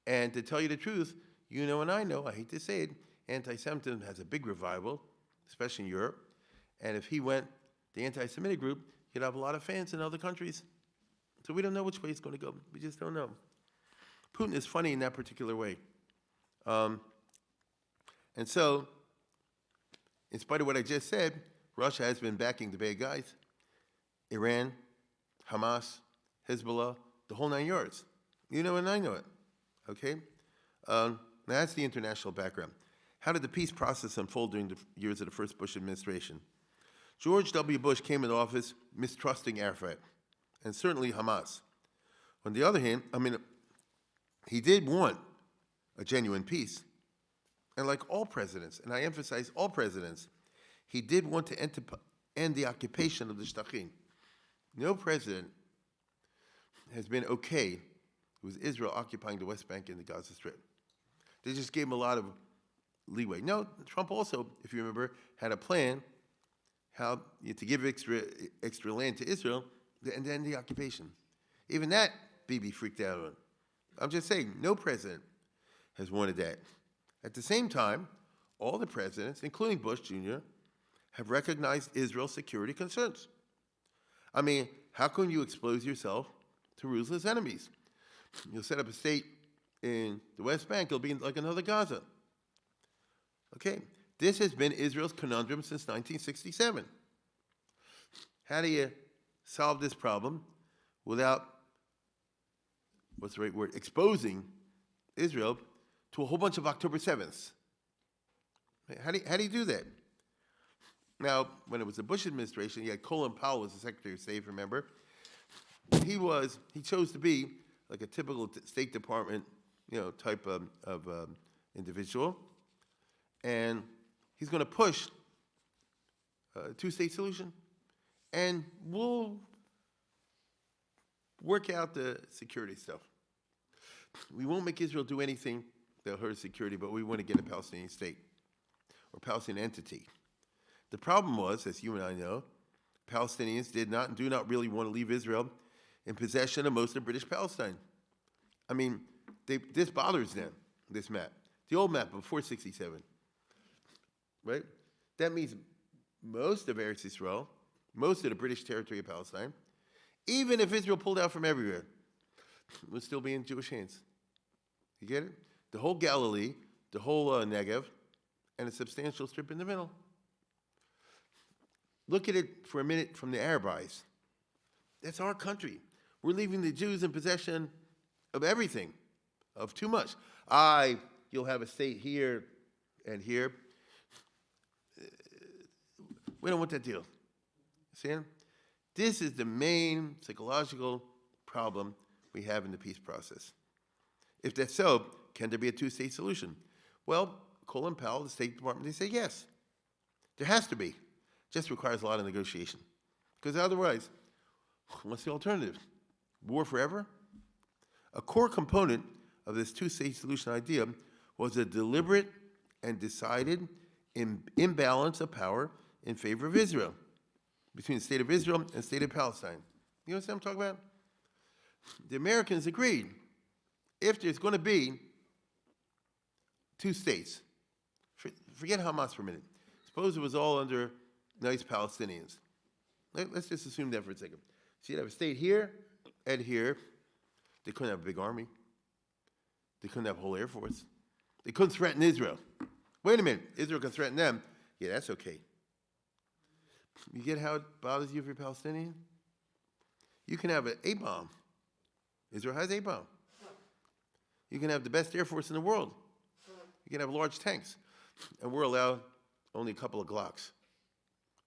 And to tell you the truth, and I know, I hate to say it, anti-Semitism has a big revival, especially in Europe. And if he went the anti-Semitic group, he'd have a lot of fans in other countries. So we don't know which way it's going to go. We just don't know. Putin is funny in that particular way. And so, in spite of what I just said, Russia has been backing the bad guys. Iran, Hamas, Hezbollah, the whole 9 yards. And I know it. Okay? That's the international background. How did the peace process unfold during the years of the first Bush administration? George W. Bush came into office mistrusting Arafat, and certainly Hamas. On the other hand, he did want a genuine peace. And like all presidents, and I emphasize all presidents, he did want to end the occupation of the Shtachim. No president has been okay with Israel occupying the West Bank and the Gaza Strip. They just gave him a lot of leeway. No, Trump also, if you remember, had a plan how to give extra land to Israel and then the occupation. Even that, Bibi freaked out on. I'm just saying, no president has wanted that. At the same time, all the presidents, including Bush Jr., have recognized Israel's security concerns. How can you expose yourself to ruthless enemies? You'll set up a state in the West Bank, it'll be like another Gaza. Okay, this has been Israel's conundrum since 1967. How do you solve this problem without, what's the right word, exposing Israel to a whole bunch of October 7ths? How do you do that? Now, when it was the Bush administration, you had Colin Powell was the Secretary of State, remember? He chose to be like a typical State Department, type of individual. And he's going to push a two-state solution. And we'll work out the security stuff. We won't make Israel do anything that'll hurt security, but we want to get a Palestinian state or Palestinian entity. The problem was, as you and I know, Palestinians did not and do not really want to leave Israel in possession of most of British Palestine. This bothers them, this map. The old map before 67, right? That means most of Eretz Israel, most of the British territory of Palestine, even if Israel pulled out from everywhere, would still be in Jewish hands. You get it? The whole Galilee, the whole Negev, and a substantial strip in the middle. Look at it for a minute from the Arab eyes. That's our country. We're leaving the Jews in possession of everything, of too much. You'll have a state here and here. We don't want that deal. See? This is the main psychological problem we have in the peace process. If that's so, can there be a two-state solution? Well, Colin Powell, the State Department, they say yes. There has to be. Just requires a lot of negotiation. Because otherwise, what's the alternative? War forever? A core component of this two-state solution idea was a deliberate and decided imbalance of power in favor of Israel, between the state of Israel and the state of Palestine. You know what I'm talking about? The Americans agreed, if there's going to be two states, forget Hamas for a minute. Suppose it was all under nice Palestinians. Let's just assume that for a second. So you'd have a state here and here. They couldn't have a big army. They couldn't have a whole air force. They couldn't threaten Israel. Wait a minute, Israel can threaten them. Yeah, that's okay. You get how it bothers you if you're Palestinian? You can have an A-bomb. Israel has A-bomb. You can have the best air force in the world. You can have large tanks. And we're allowed only a couple of Glocks.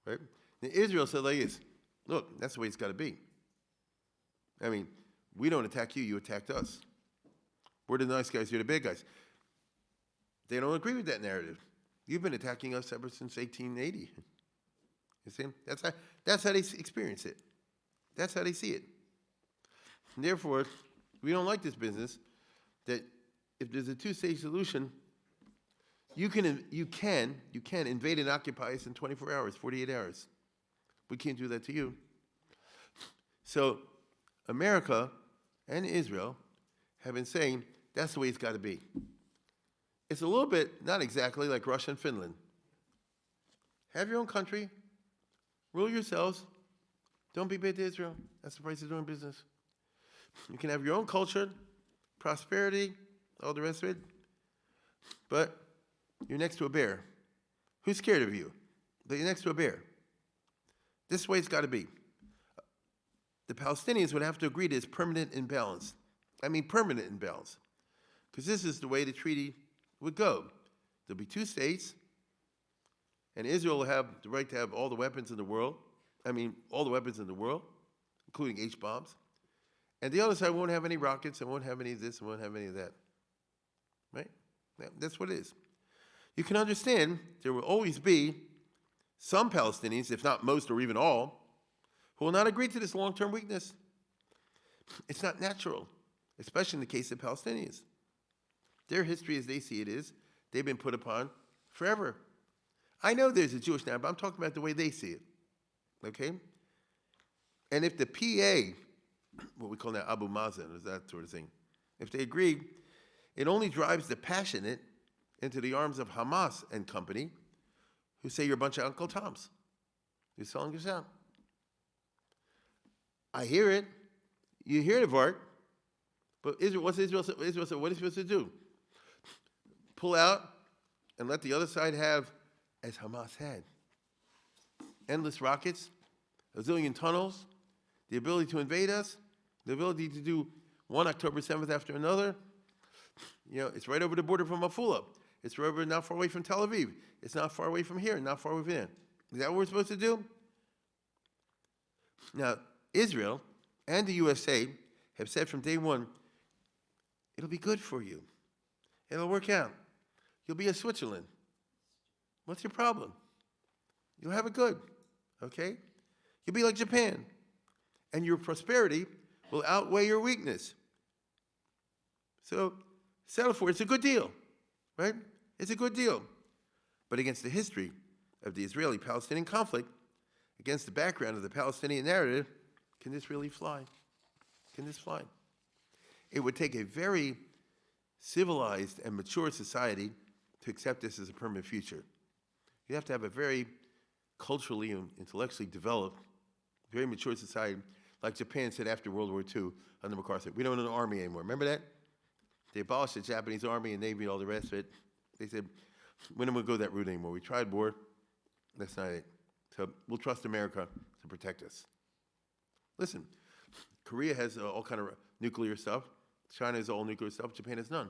Right? Now, Israel said like this, look, that's the way it's got to be. I mean, we don't attack you, you attacked us. We're the nice guys, you're the bad guys. They don't agree with that narrative. You've been attacking us ever since 1880. You see? That's how they experience it. That's how they see it. And therefore, we don't like this business that if there's a two-stage solution, you can invade and occupy us in 24 hours, 48 hours. We can't do that to you. So America and Israel have been saying that's the way it's got to be. It's a little bit, not exactly like Russia and Finland. Have your own country. Rule yourselves. Don't be bad to Israel. That's the price of doing business. You can have your own culture, prosperity, all the rest of it. But you're next to a bear. Who's scared of you? But you're next to a bear. This way it's got to be. The Palestinians would have to agree to this permanent imbalance. I mean permanent imbalance. Because this is the way the treaty would go. There'll be two states, and Israel will have the right to have all the weapons in the world. I mean, all the weapons in the world, including H-bombs. And the other side won't have any rockets, and won't have any of this, and won't have any of that. Right? That's what it is. You can understand there will always be some Palestinians, if not most or even all, who will not agree to this long-term weakness. It's not natural, especially in the case of Palestinians. Their history as they see it is, they've been put upon forever. I know there's a Jewish now, but I'm talking about the way they see it. Okay? And if the PA, what we call now Abu Mazen, is that sort of thing, if they agree, it only drives the passionate into the arms of Hamas and company, who say you're a bunch of Uncle Toms. You're selling us out. I hear it. You hear the part. But Israel, what's Israel? Israel said, what are you supposed to do? Pull out and let the other side have, as Hamas had, endless rockets, a zillion tunnels, the ability to invade us, the ability to do one October 7th after another. You know, it's right over the border from Afula. It's right over not far away from Tel Aviv. It's not far away from here, not far away from there. Is that what we're supposed to do? Now, Israel and the USA have said from day one, it'll be good for you. It'll work out. You'll be a Switzerland. What's your problem? You'll have it good, okay? You'll be like Japan. And your prosperity will outweigh your weakness. So, settle for it. It's a good deal, right? It's a good deal. But against the history of the Israeli-Palestinian conflict, against the background of the Palestinian narrative, can this really fly? Can this fly? It would take a very civilized and mature society to accept this as a permanent future. You have to have a very culturally and intellectually developed, very mature society, like Japan said after World War II under MacArthur. We don't need an army anymore. Remember that? They abolished the Japanese army and navy and all the rest of it. They said, we don't want to go that route anymore. We tried war. That's not it. So we'll trust America to protect us. Listen, Korea has all kind of nuclear stuff. China has all nuclear stuff. Japan has none.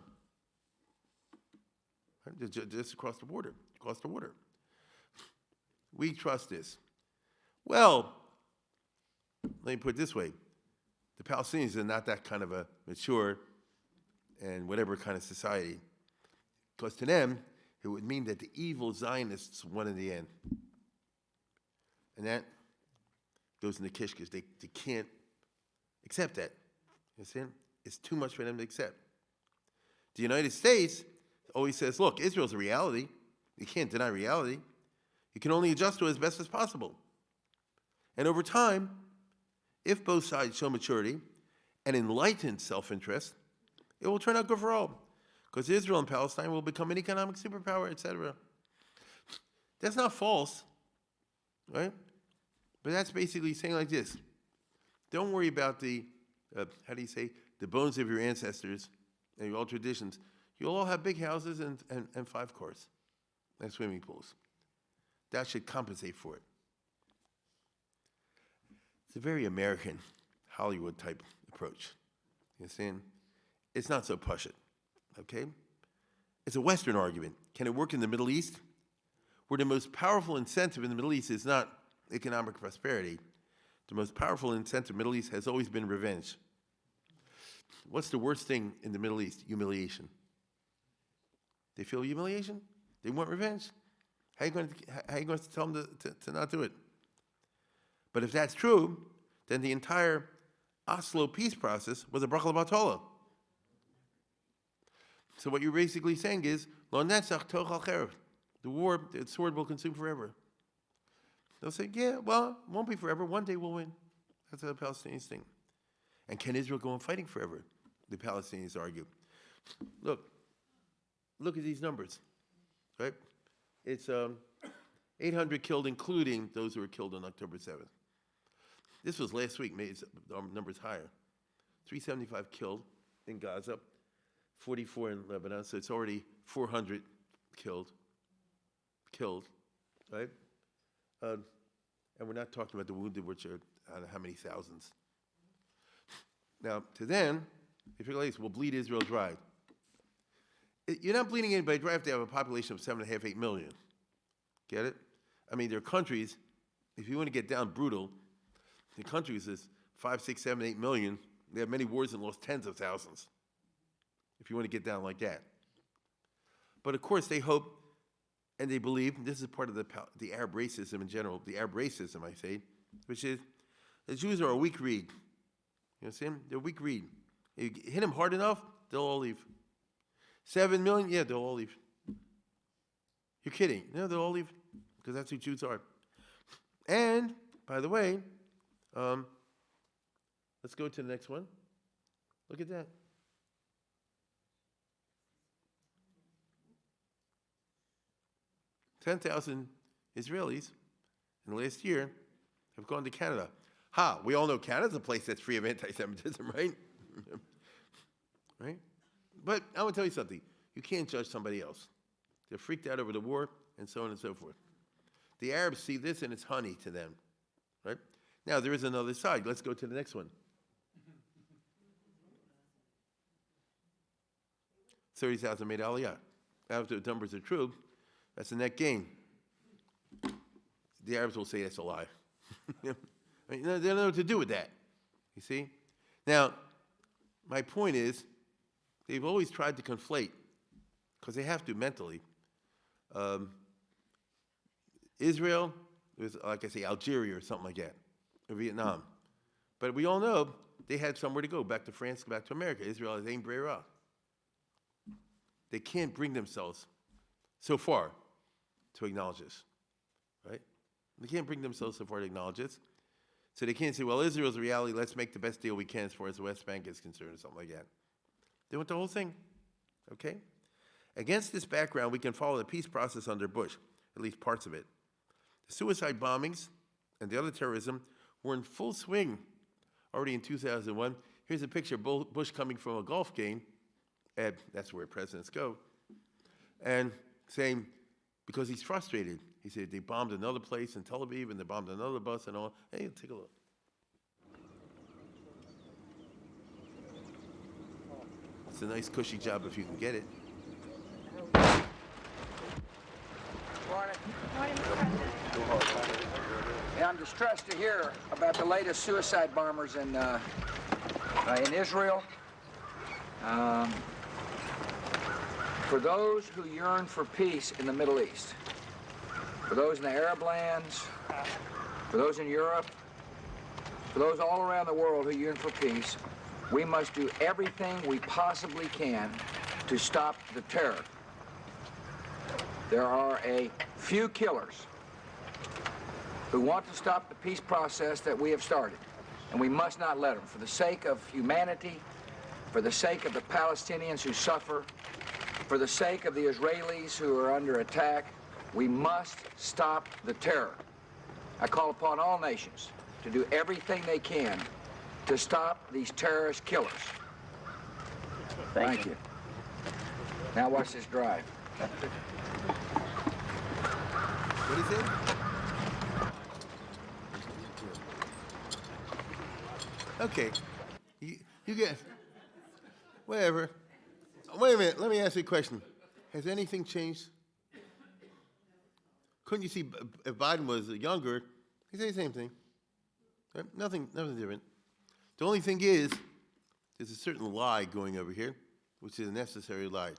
Right? Just across the border, We trust this. Well, let me put it this way. The Palestinians are not that kind of a mature and whatever kind of society. Because to them, it would mean that the evil Zionists won in the end. And that goes in the kish because they can't accept that. You understand? It's too much for them to accept. The United States always says, look, Israel's a reality. You can't deny reality. You can only adjust to it as best as possible. And over time, if both sides show maturity and enlightened self-interest, it will turn out good for all. Because Israel and Palestine will become an economic superpower, etc. That's not false, right? But that's basically saying like this. Don't worry about the, the bones of your ancestors and your old traditions. You'll all have big houses and 5 cars and swimming pools. That should compensate for it. It's a very American, Hollywood type approach. You understand? It's not so push it, okay? It's a Western argument. Can it work in the Middle East? Where the most powerful incentive in the Middle East is not economic prosperity. The most powerful incentive in the Middle East has always been revenge. What's the worst thing in the Middle East? Humiliation. They feel humiliation? They want revenge? How are you going to tell them to not do it? But if that's true, then the entire Oslo peace process was a bracha l'batola. So what you're basically saying is, Lo netzach tochal cherev. The sword will consume forever. They'll say, yeah, well, it won't be forever. One day we'll win. That's how the Palestinians think. And can Israel go on fighting forever? The Palestinians argue. Look at these numbers, right? It's 800 killed, including those who were killed on October 7th. This was last week, made our numbers higher. 375 killed in Gaza, 44 in Lebanon, so it's already 400 killed, right? And we're not talking about the wounded, which are I don't know how many thousands. Now, to them, if you're like this, we'll bleed Israel dry. You're not bleeding anybody dry if they have a population of 7.5, 8 million. Get it? I mean, there are countries, if you want to get down brutal, the countries is 5, 6, 7, 8 million. They have many wars and lost tens of thousands, if you want to get down like that. But of course, they hope and they believe, this is part of the Arab racism in general, the Arab racism, I say, which is the Jews are a weak reed. You understand? They're a weak reed. You hit them hard enough, they'll all leave. 7 million, yeah, they'll all leave. You're kidding. No, they'll all leave, because that's who Jews are. And, by the way, let's go to the next one. Look at that. $10,000 Israelis in the last year have gone to Canada. We all know Canada's a place that's free of anti-Semitism, right? Right? But I want to tell you something. You can't judge somebody else. They're freaked out over the war and so on and so forth. The Arabs see this and it's honey to them, right? Now, there is another side. Let's go to the next one. 30,000 made Aliyah. Now, if the numbers are true, that's a net gain. The Arabs will say that's a lie. I mean, they don't know what to do with that. You see? Now, my point is, they've always tried to conflate, because they have to mentally. Israel was, like I say, Algeria or something like that, or Vietnam. But we all know they had somewhere to go, back to France, back to America. Israel has ein brera. They can't bring themselves so far to acknowledge this, right? They can't bring themselves so far to acknowledge this. So they can't say, well, Israel's a reality, let's make the best deal we can as far as the West Bank is concerned, or something like that. They want the whole thing, okay? Against this background, we can follow the peace process under Bush, at least parts of it. The suicide bombings and the other terrorism were in full swing already in 2001. Here's a picture of Bush coming from a golf game, and that's where presidents go, and saying, because he's frustrated He said they bombed another place in Tel Aviv, and they bombed another bus and all. Hey, take a look. It's a nice cushy job if you can get it. Yeah, I'm distressed to hear about the latest suicide bombers in Israel. For those who yearn for peace in the Middle East, for those in the Arab lands, for those in Europe, for those all around the world who yearn for peace, we must do everything we possibly can to stop the terror. There are a few killers who want to stop the peace process that we have started, and we must not let them. For the sake of humanity, for the sake of the Palestinians who suffer, for the sake of the Israelis who are under attack, we must stop the terror. I call upon all nations to do everything they can to stop these terrorist killers. Thank you. Now watch this drive. What is it? Okay, you get, whatever. Wait a minute, let me ask you a question. Has anything changed? Couldn't you see if Biden was younger, he'd say the same thing. Right? Nothing different. The only thing is, there's a certain lie going over here, which is a necessary lie.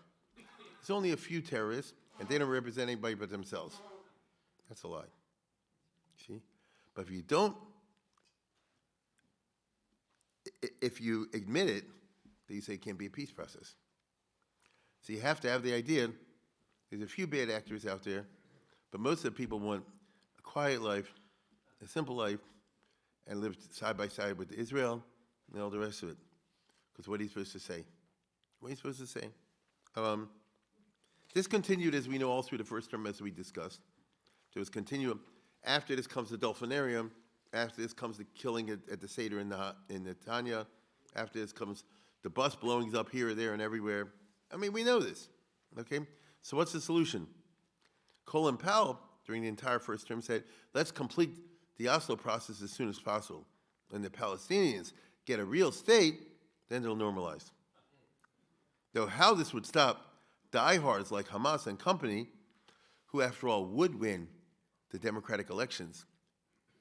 There's only a few terrorists, and they don't represent anybody but themselves. That's a lie. See? But if you don't, if you admit it, then you say it can't be a peace process. So you have to have the idea, there's a few bad actors out there, but most of the people want a quiet life, a simple life, and live side by side with Israel and all the rest of it. Because what are you supposed to say? What are you supposed to say? This continued, as we know, all through the first term, as we discussed. There was continuum. After this comes the Dolphinarium. After this comes the killing at the Seder in Netanya. After this comes the bus blowings up here, there, and everywhere. I mean, we know this, okay? So what's the solution? Colin Powell, during the entire first term, said, let's complete the Oslo process as soon as possible. When the Palestinians get a real state, then they'll normalize. Though how this would stop diehards like Hamas and company, who after all would win the democratic elections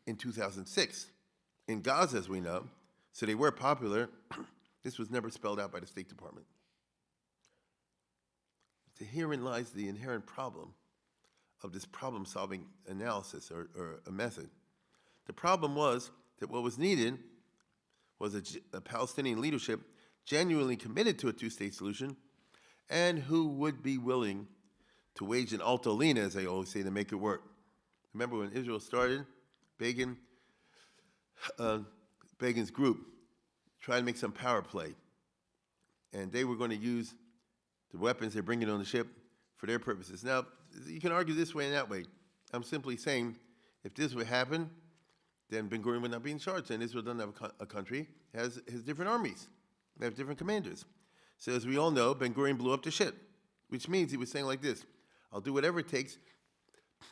in 2006 in Gaza, as we know, so they were popular. This was never spelled out by the State Department. So herein lies the inherent problem of this problem-solving analysis or a method. The problem was that what was needed was a Palestinian leadership genuinely committed to a two-state solution and who would be willing to wage an alta lina, as they always say, to make it work. Remember when Israel started, Begin's group tried to make some power play, and they were going to use the weapons they're bringing on the ship for their purposes. Now, you can argue this way and that way. I'm simply saying, if this would happen, then Ben Gurion would not be in charge, and Israel doesn't have a country. It has different armies. They have different commanders. So as we all know, Ben Gurion blew up the ship, which means he was saying like this: I'll do whatever it takes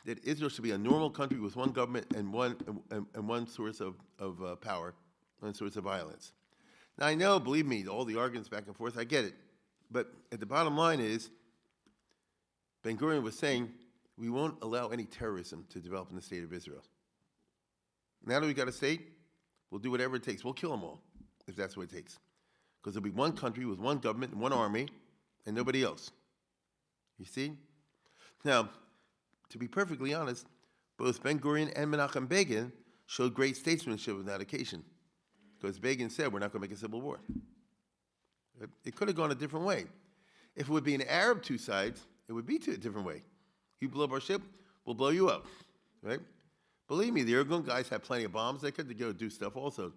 that Israel should be a normal country with one government and one source of power, one source of violence. Now I know, believe me, all the arguments back and forth, I get it. But at the bottom line is, Ben Gurion was saying, we won't allow any terrorism to develop in the state of Israel. Now that we've got a state, we'll do whatever it takes. We'll kill them all, if that's what it takes. Because there'll be one country with one government and one army, and nobody else. You see? Now, to be perfectly honest, both Ben Gurion and Menachem Begin showed great statesmanship on that occasion. Because Begin said, we're not going to make a civil war. It could have gone a different way. If it would be an Arab two sides, it would be a different way. You blow up our ship, we'll blow you up, right? Believe me, the Irgun guys had plenty of bombs. They could go do stuff also.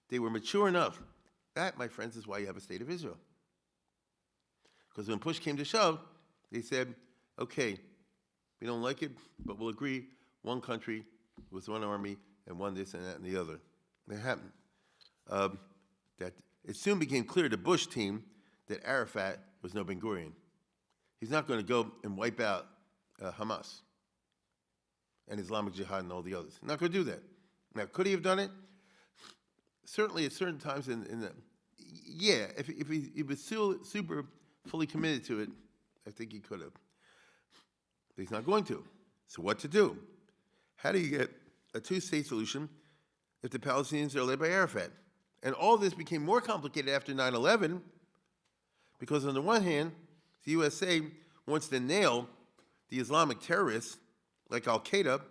They were mature enough. That, my friends, is why you have a state of Israel. Because when push came to shove, they said, okay, we don't like it, but we'll agree, one country with one army and one this and that and the other. That happened. That it soon became clear to the Bush team that Arafat was no Ben Gurion. He's not going to go and wipe out Hamas. and Islamic Jihad and all the others. Not going to do that. Now, could he have done it? Certainly at certain times if he was still super fully committed to it, I think he could have. But he's not going to. So what to do? How do you get a two-state solution if the Palestinians are led by Arafat? And all this became more complicated after 9/11 because on the one hand, the USA wants to nail the Islamic terrorists like Al-Qaeda,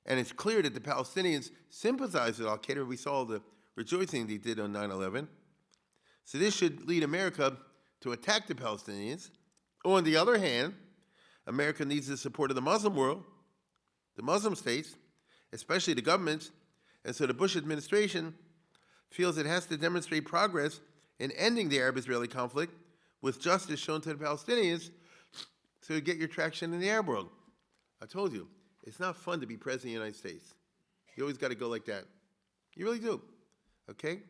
and it's clear that the Palestinians sympathize with Al-Qaeda. We saw the rejoicing they did on 9/11. So this should lead America to attack the Palestinians. On the other hand, America needs the support of the Muslim world, the Muslim states, especially the governments, and so the Bush administration feels it has to demonstrate progress in ending the Arab-Israeli conflict with justice shown to the Palestinians so you get your traction in the Arab world. I told you, it's not fun to be president of the United States. You always got to go like that. You really do, okay?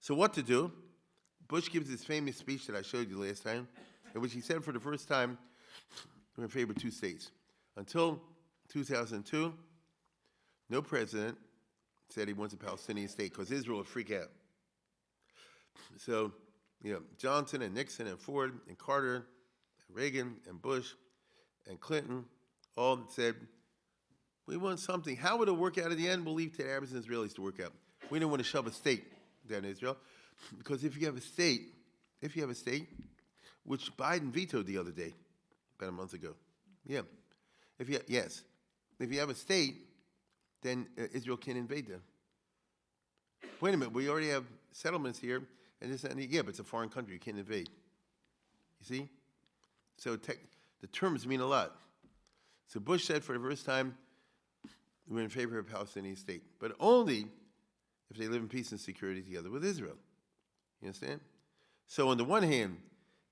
So what to do? Bush gives this famous speech that I showed you last time, in which he said for the first time, we're in favor of two states. Until 2002, no president said he wants a Palestinian state because Israel would freak out. So, Johnson and Nixon and Ford and Carter and Reagan and Bush and Clinton all said, we want something. How would it work out at the end? We'll leave to the Arabs and Israelis to work out. We don't want to shove a state down in Israel because if you have a state, which Biden vetoed the other day, about a month ago, if you have a state, then Israel can't invade them. Wait a minute, we already have settlements here, and this and but it's a foreign country, you can't invade. You see? So the terms mean a lot. So Bush said for the first time, we're in favor of a Palestinian state, but only if they live in peace and security together with Israel. You understand? So on the one hand,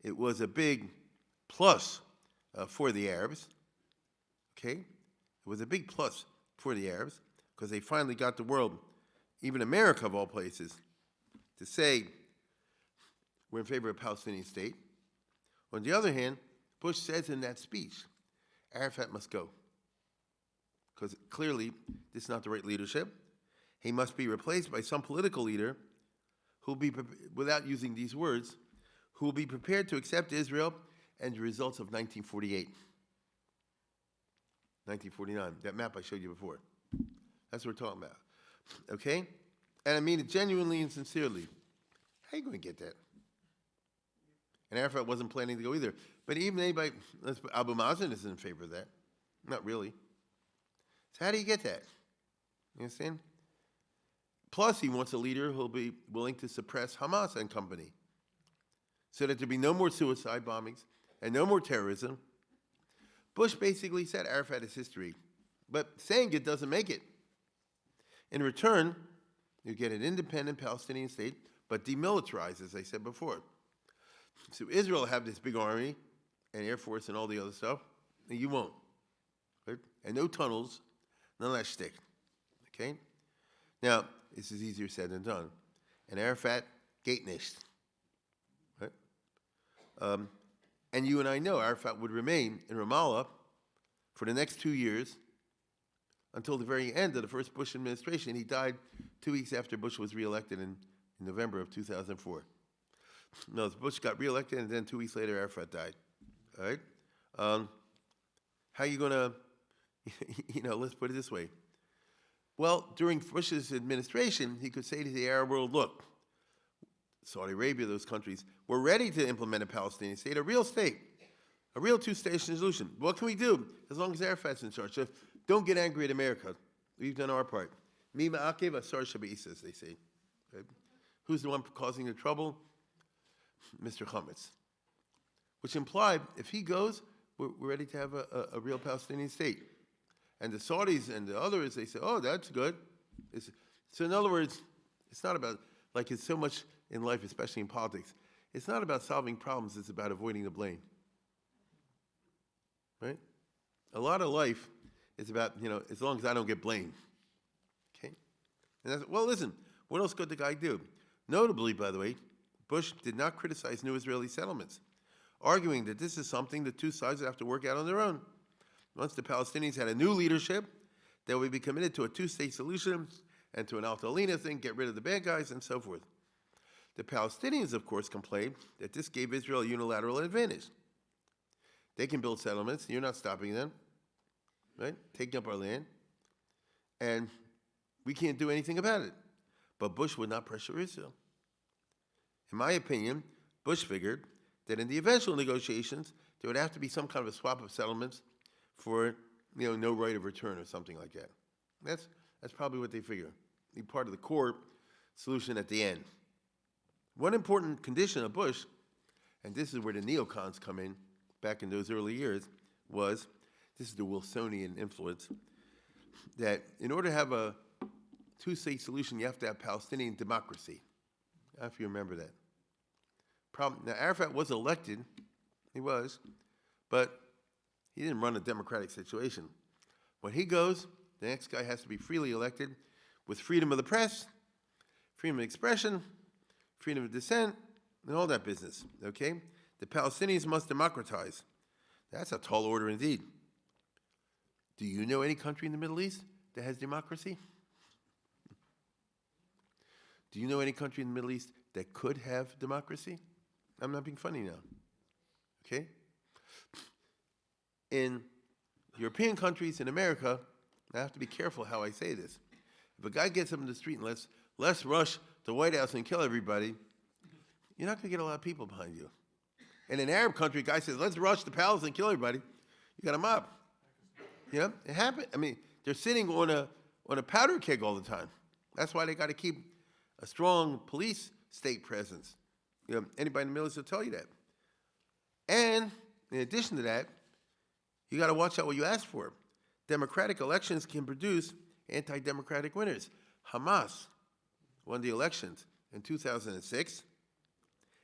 it was a big plus for the Arabs, okay? It was a big plus for the Arabs because they finally got the world, even America of all places, to say we're in favor of a Palestinian state. On the other hand, Bush says in that speech, Arafat must go because clearly this is not the right leadership. He must be replaced by some political leader who will be, without using these words, who will be prepared to accept Israel and the results of 1948. 1949, that map I showed you before. That's what we're talking about, okay? And I mean it genuinely and sincerely. How are you going to get that? And Arafat wasn't planning to go either. But even anybody, Abu Mazen isn't in favor of that. Not really. So how do you get that? You understand? Plus, he wants a leader who'll be willing to suppress Hamas and company so that there'll be no more suicide bombings and no more terrorism. Bush basically said Arafat is history, but saying it doesn't make it. In return, you get an independent Palestinian state, but demilitarized, as I said before. So Israel will have this big army and air force and all the other stuff, and you won't. Right? And no tunnels, none of that shtick. Okay? Now, this is easier said than done. And Arafat, gate nicht. Right? And you and I know Arafat would remain in Ramallah for the next 2 years until the very end of the first Bush administration. He died 2 weeks after Bush was reelected in November of 2004. No, Bush got reelected, and then 2 weeks later, Arafat died. All right? How are you going to, let's put it this way. Well, during Bush's administration, he could say to the Arab world, look, Saudi Arabia, those countries, we're ready to implement a Palestinian state, a real state, a real two-state solution. What can we do as long as Arafat's in charge? So don't get angry at America. We've done our part. Mi ma'akev asar shebe'isas, they say. Okay? Who's the one causing the trouble? Mr. Chametz. Which implied, if he goes, we're ready to have a real Palestinian state. And the Saudis and the others, they say, oh, that's good. So in other words, it's not about, like it's so much in life, especially in politics, it's not about solving problems, it's about avoiding the blame. Right? A lot of life is about, as long as I don't get blamed. Okay? And that's, well, listen, what else could the guy do? Notably, by the way, Bush did not criticize new Israeli settlements, arguing that this is something the two sides have to work out on their own. once the Palestinians had a new leadership, they would be committed to a two-state solution and to an Altalena thing, get rid of the bad guys, and so forth. The Palestinians, of course, complained that this gave Israel a unilateral advantage. They can build settlements, you're not stopping them, right? Taking up our land, and we can't do anything about it. But Bush would not pressure Israel. In my opinion, Bush figured that in the eventual negotiations, there would have to be some kind of a swap of settlements for, no right of return or something like that. That's probably what they figure. Be part of the core solution at the end. One important condition of Bush, and this is where the neocons come in back in those early years, was, this is the Wilsonian influence, that in order to have a two-state solution, you have to have Palestinian democracy. I don't know if you remember that. Now, Arafat was elected, he was, but he didn't run a democratic situation. When he goes, the next guy has to be freely elected with freedom of the press, freedom of expression, freedom of dissent, and all that business, okay? The Palestinians must democratize. That's a tall order indeed. Do you know any country in the Middle East that has democracy? Do you know any country in the Middle East that could have democracy? I'm not being funny now, okay? In European countries, in America, I have to be careful how I say this. If a guy gets up in the street and let's rush the White House and kill everybody, you're not going to get a lot of people behind you. In an Arab country, a guy says, let's rush the palace and kill everybody, you got a mob. It happened. I mean, they're sitting on a powder keg all the time. That's why they got to keep a strong police state presence. Anybody in the Middle East will tell you that. And in addition to that, you got to watch out what you ask for. Democratic elections can produce anti-democratic winners. Hamas won the elections in 2006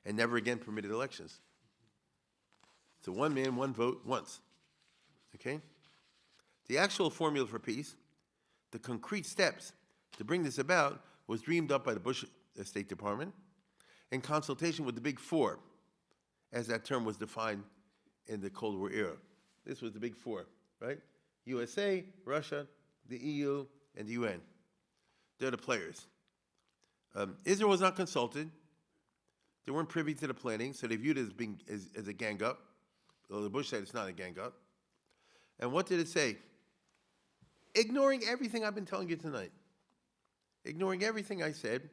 and never again permitted elections. So one man, one vote, once. Okay? The actual formula for peace, the concrete steps to bring this about, was dreamed up by the Bush State Department in consultation with the Big Four, as that term was defined in the Cold War era. This was the Big Four, right? USA, Russia, the EU, and the UN. They're the players. Israel was not consulted. They weren't privy to the planning, so they viewed it as being as a gang up. Although the Bush said it's not a gang up. And what did it say? Ignoring everything I've been telling you tonight. Ignoring everything I said,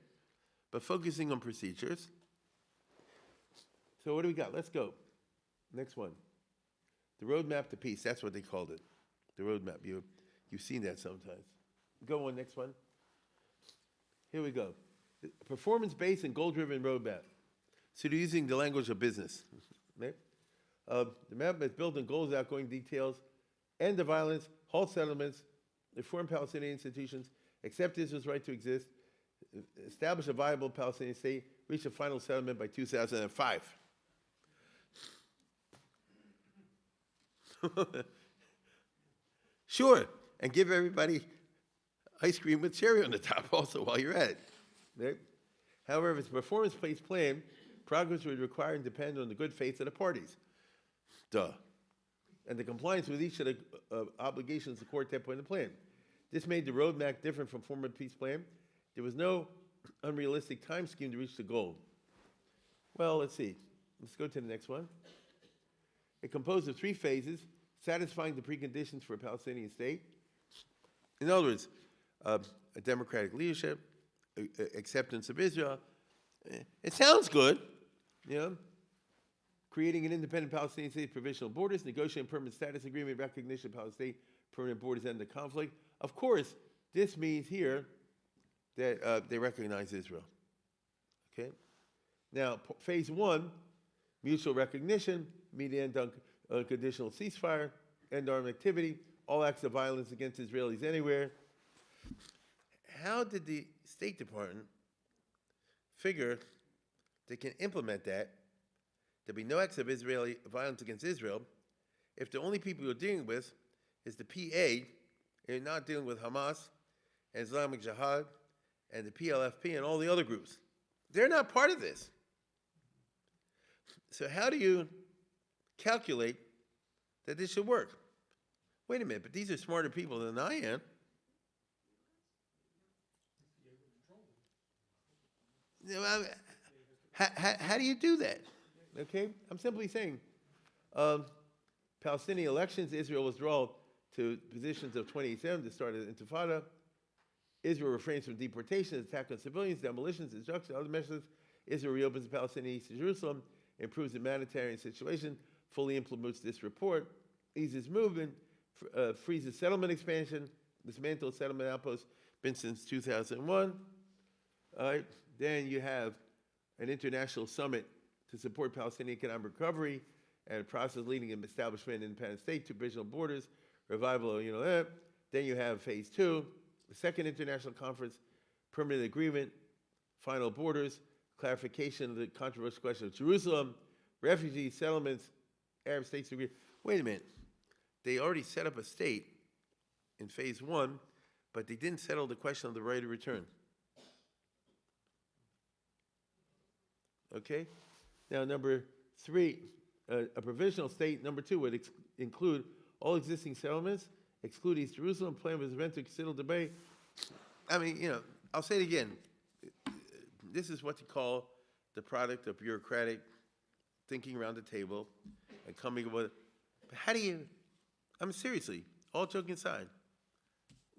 but focusing on procedures. So what do we got? Let's go. Next one. The roadmap to peace. That's what they called it. The roadmap. You've seen that sometimes. Go on, next one. Here we go. Performance-based and goal-driven roadmap. So they're using the language of business. Right? The map is built on goals, outgoing details, end the violence, halt settlements, reform Palestinian institutions, accept Israel's right to exist, establish a viable Palestinian state, reach a final settlement by 2005. Sure, and give everybody ice cream with cherry on the top also while you're at it. Right? However, if it's a performance-based plan, progress would require and depend on the good faith of the parties. Duh. And the compliance with each of the obligations the quartet put in the plan. This made the roadmap different from former peace plan. There was no unrealistic time scheme to reach the goal. Well, let's see. Let's go to the next one. It composed of 3 phases, satisfying the preconditions for a Palestinian state. In other words, a democratic leadership, acceptance of Israel. It sounds good, Creating an independent Palestinian state, provisional borders, negotiating permanent status agreement, recognition of Palestinian permanent borders, end the conflict. Of course, this means here that they recognize Israel. Okay. Now, phase 1, mutual recognition, immediate end unconditional ceasefire, end armed activity, all acts of violence against Israelis anywhere. How did the State Department figure they can implement that? There'll be no acts of Israeli violence against Israel if the only people you're dealing with is the PA, and you're not dealing with Hamas and Islamic Jihad and the PLFP and all the other groups. They're not part of this. So how do you calculate that this should work? Wait a minute, but these are smarter people than I am. You know, how do you do that? Okay, I'm simply saying, Palestinian elections, Israel withdrawal to positions of 2087 to start an intifada. Israel refrains from deportation, attack on civilians, demolitions, destruction, other measures. Israel reopens the Palestinian East Jerusalem, improves the humanitarian situation, fully implements this report, eases movement, freezes settlement expansion, dismantles settlement outposts, been since 2001. All right. Then you have an international summit to support Palestinian economic recovery and a process leading to establishment of an independent state, two provisional borders, revival of, Then you have phase two, the second international conference, permanent agreement, final borders, clarification of the controversial question of Jerusalem, refugees, settlements, Arab states agree. Wait a minute. They already set up a state in phase one, but they didn't settle the question of the right of return. Okay? Now, number three, a provisional state, number two, would include all existing settlements, exclude East Jerusalem, plan was meant to consider debate. I mean, I'll say it again. This is what you call the product of bureaucratic thinking around the table and coming up with, how do you, seriously, all joking aside,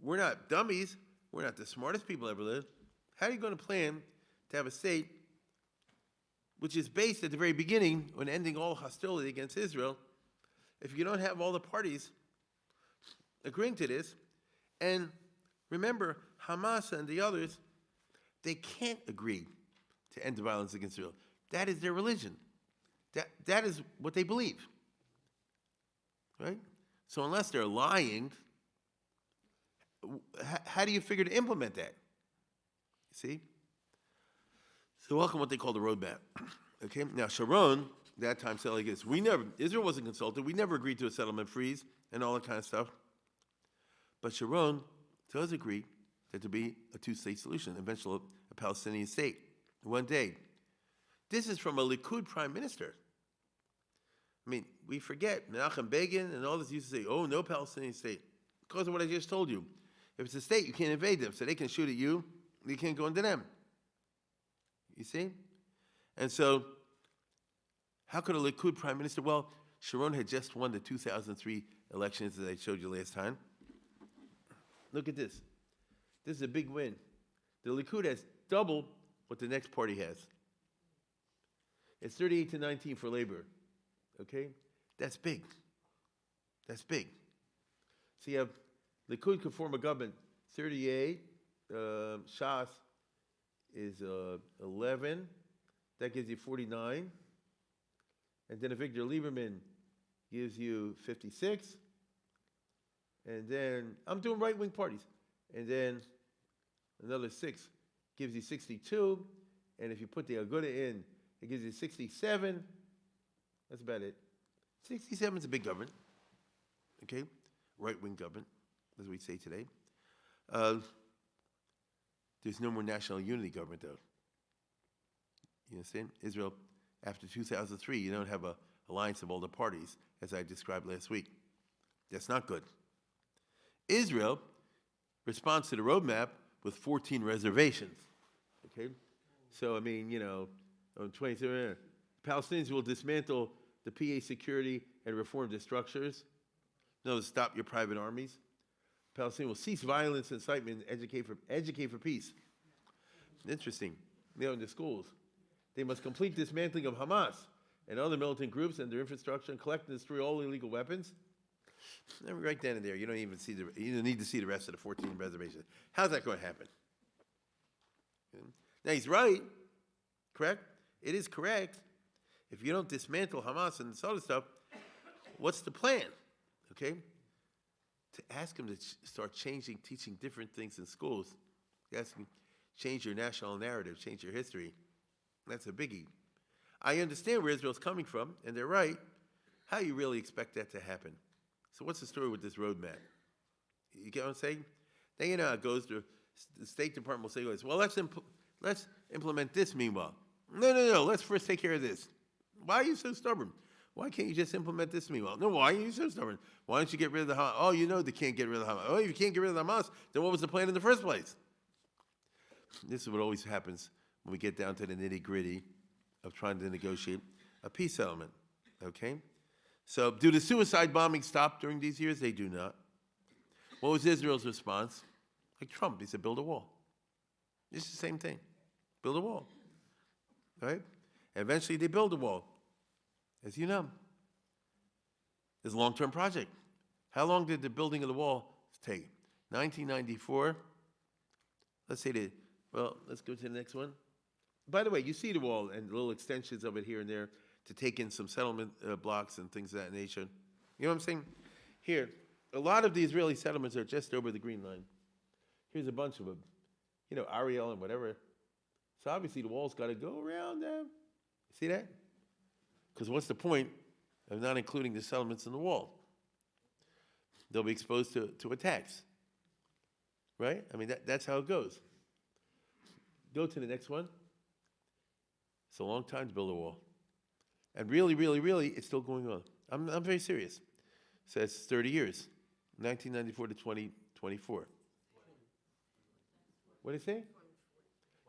we're not dummies, we're not the smartest people ever lived. How are you going to plan to have a state which is based at the very beginning on ending all hostility against Israel, if you don't have all the parties agreeing to this? And remember, Hamas and the others, they can't agree to end the violence against Israel. That is their religion. That is what they believe. Right? So unless they're lying, how do you figure to implement that? See? So welcome what they call the roadmap. Okay? Now Sharon, that time said like this, Israel wasn't consulted, we never agreed to a settlement freeze and all that kind of stuff. But Sharon does agree that there be a two-state solution, eventually a Palestinian state, one day. This is from a Likud prime minister. I mean, we forget, Menachem Begin and all this used to say, oh, no Palestinian state. Because of what I just told you. If it's a state, you can't invade them, so they can shoot at you, you can't go into them. You see? And so, how could a Likud prime minister? Well, Sharon had just won the 2003 elections, as I showed you last time. Look at this. This is a big win. The Likud has double what the next party has. It's 38 to 19 for Labor. Okay? That's big. That's big. So you have Likud could form a government, 38, Shas is 11, that gives you 49, and then Victor Lieberman gives you 56, and then, I'm doing right-wing parties, and then another 6 gives you 62, and if you put the Aguda in, it gives you 67, that's about it. 67 is a big government, okay? Right-wing government, as we say today. There's no more national unity government, though. You understand? Israel, after 2003, you don't have an alliance of all the parties, as I described last week. That's not good. Israel responds to the roadmap with 14 reservations. Okay? So, I mean, on 27, Palestinians will dismantle the PA security and reform the structures. No, stop your private armies. Palestinians will cease violence, incitement, and educate for peace. Interesting. In the schools. They must complete dismantling of Hamas and other militant groups and their infrastructure and collect and destroy all illegal weapons. Right down in there, you don't even see you don't need to see the rest of the 14 reservations. How's that going to happen? Now he's right, correct? It is correct. If you don't dismantle Hamas and this other stuff, what's the plan? Okay? To ask them to start teaching different things in schools, ask them, change your national narrative, change your history. That's a biggie. I understand where Israel's coming from, and they're right. How you really expect that to happen? So what's the story with this roadmap? You get what I'm saying? Then it goes to the State Department will say, well, let's implement this meanwhile. No, let's first take care of this. Why are you so stubborn? Why can't you just implement this meanwhile? No, why are you so stubborn? Why don't you get rid of the Hamas? Oh, you know they can't get rid of the Hamas. Oh, if you can't get rid of the Hamas, then what was the plan in the first place? This is what always happens when we get down to the nitty-gritty of trying to negotiate a peace settlement, okay? So do the suicide bombings stop during these years? They do not. What was Israel's response? Like Trump, he said, build a wall. It's the same thing. Build a wall, right? Eventually they build a wall. As you know, it's a long-term project. How long did the building of the wall take? 1994. Let's go to the next one. By the way, you see the wall and little extensions of it here and there to take in some settlement blocks and things of that nature. You know what I'm saying? Here, a lot of the Israeli settlements are just over the green line. Here's a bunch of them. You know, Ariel and whatever. So obviously the wall's got to go around them. See that? Because what's the point of not including the settlements in the wall? They'll be exposed to attacks, right? I mean, that's how it goes. Go to the next one. It's a long time to build a wall. And really, really, really, it's still going on. I'm very serious. It says 30 years, 1994 to 2024. What did it say?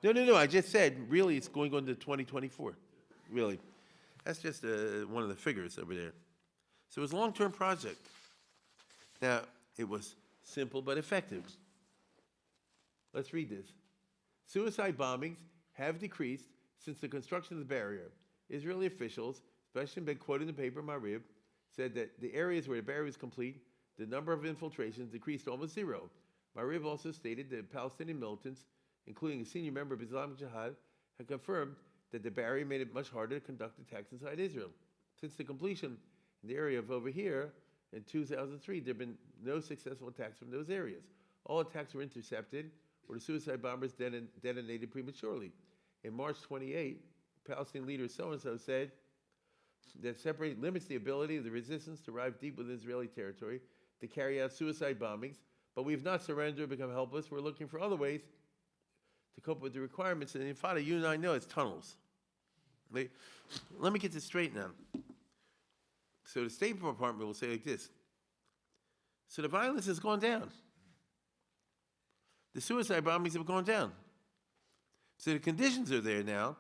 No. I just said, really, it's going on to 2024. Really. That's just one of the figures over there. So it was a long-term project. Now, it was simple but effective. Let's read this. Suicide bombings have decreased since the construction of the barrier. Israeli officials, especially been quoted in the paper Marib, said that the areas where the barrier was complete, the number of infiltrations decreased to almost zero. Marib also stated that Palestinian militants, including a senior member of Islamic Jihad, had confirmed that the barrier made it much harder to conduct attacks inside Israel. Since the completion in the area of over here in 2003, there have been no successful attacks from those areas. All attacks were intercepted, or the suicide bombers detonated prematurely. In March 28, Palestinian leader so-and-so said that separate limits the ability of the resistance to arrive deep within Israeli territory to carry out suicide bombings, but we have not surrendered or become helpless. We're looking for other ways to cope with the requirements. And Father, you and I know it's tunnels. Let me get this straight now. So the State Department will say like this. So the violence has gone down. The suicide bombings have gone down. So the conditions are there now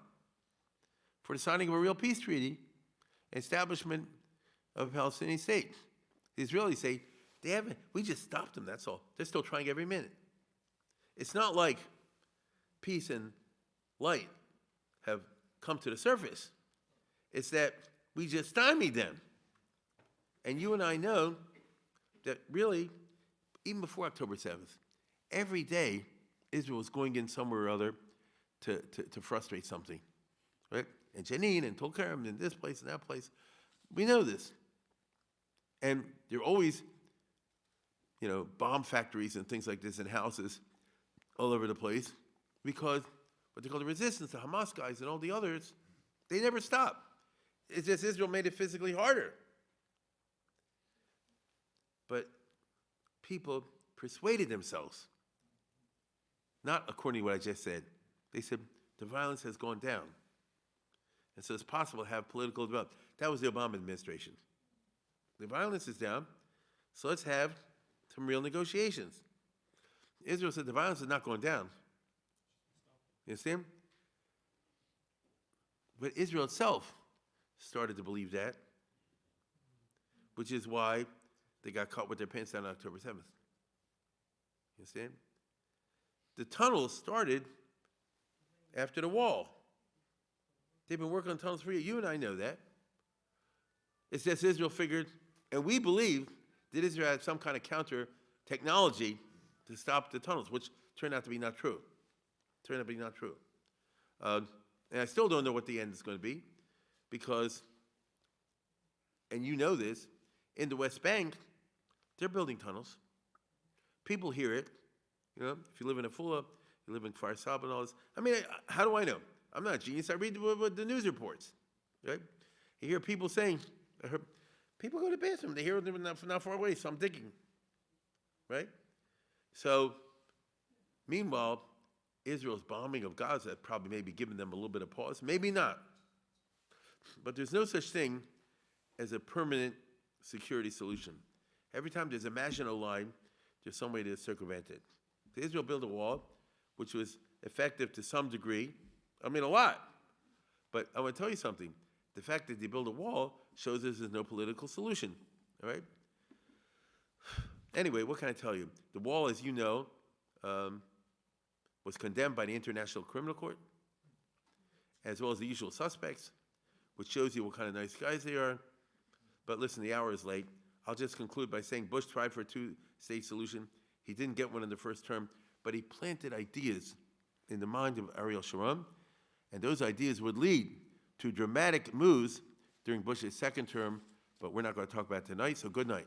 for the signing of a real peace treaty, establishment of a Palestinian state. The Israelis say, we just stopped them, that's all. They're still trying every minute. It's not like peace and light have come to the surface. It's that we just stymied them. And you and I know that really, even before October 7th, every day Israel was going in somewhere or other to frustrate something, right? And Jenin and Tulkarm and this place and that place. We know this. And there are always, bomb factories and things like this in houses all over the place because what they call the resistance, the Hamas guys and all the others, they never stop. It's just Israel made it physically harder. But people persuaded themselves, not according to what I just said. They said the violence has gone down. And so it's possible to have political development. That was the Obama administration. The violence is down, so let's have some real negotiations. Israel said the violence is not going down. You understand? But Israel itself started to believe that, which is why they got caught with their pants down on October 7th. You understand? The tunnels started after the wall. They've been working on tunnels for years. You and I know that. It's just Israel figured, and we believe that Israel had some kind of counter technology to stop the tunnels, which turned out to be not true. And I still don't know what the end is going to be because, and you know this, in the West Bank, they're building tunnels. People hear it. If you live in Afula, you live in Kfar Saba and all this. I mean, how do I know? I'm not a genius. I read the news reports, right? You hear people saying, I heard people go to the bathroom. They hear them not far away, so I'm digging, right? So, meanwhile, Israel's bombing of Gaza probably maybe giving them a little bit of pause. Maybe not. But there's no such thing as a permanent security solution. Every time there's a Maginot Line, there's some way to circumvent it. So Israel built a wall, which was effective to some degree. I mean, a lot. But I want to tell you something. The fact that they built a wall shows us there's no political solution, all right? Anyway, what can I tell you? The wall, as you know, was condemned by the International Criminal Court, as well as the usual suspects, which shows you what kind of nice guys they are. But listen, the hour is late. I'll just conclude by saying Bush tried for a two-state solution. He didn't get one in the first term, but he planted ideas in the mind of Ariel Sharon, and those ideas would lead to dramatic moves during Bush's second term, but we're not going to talk about it tonight, so good night.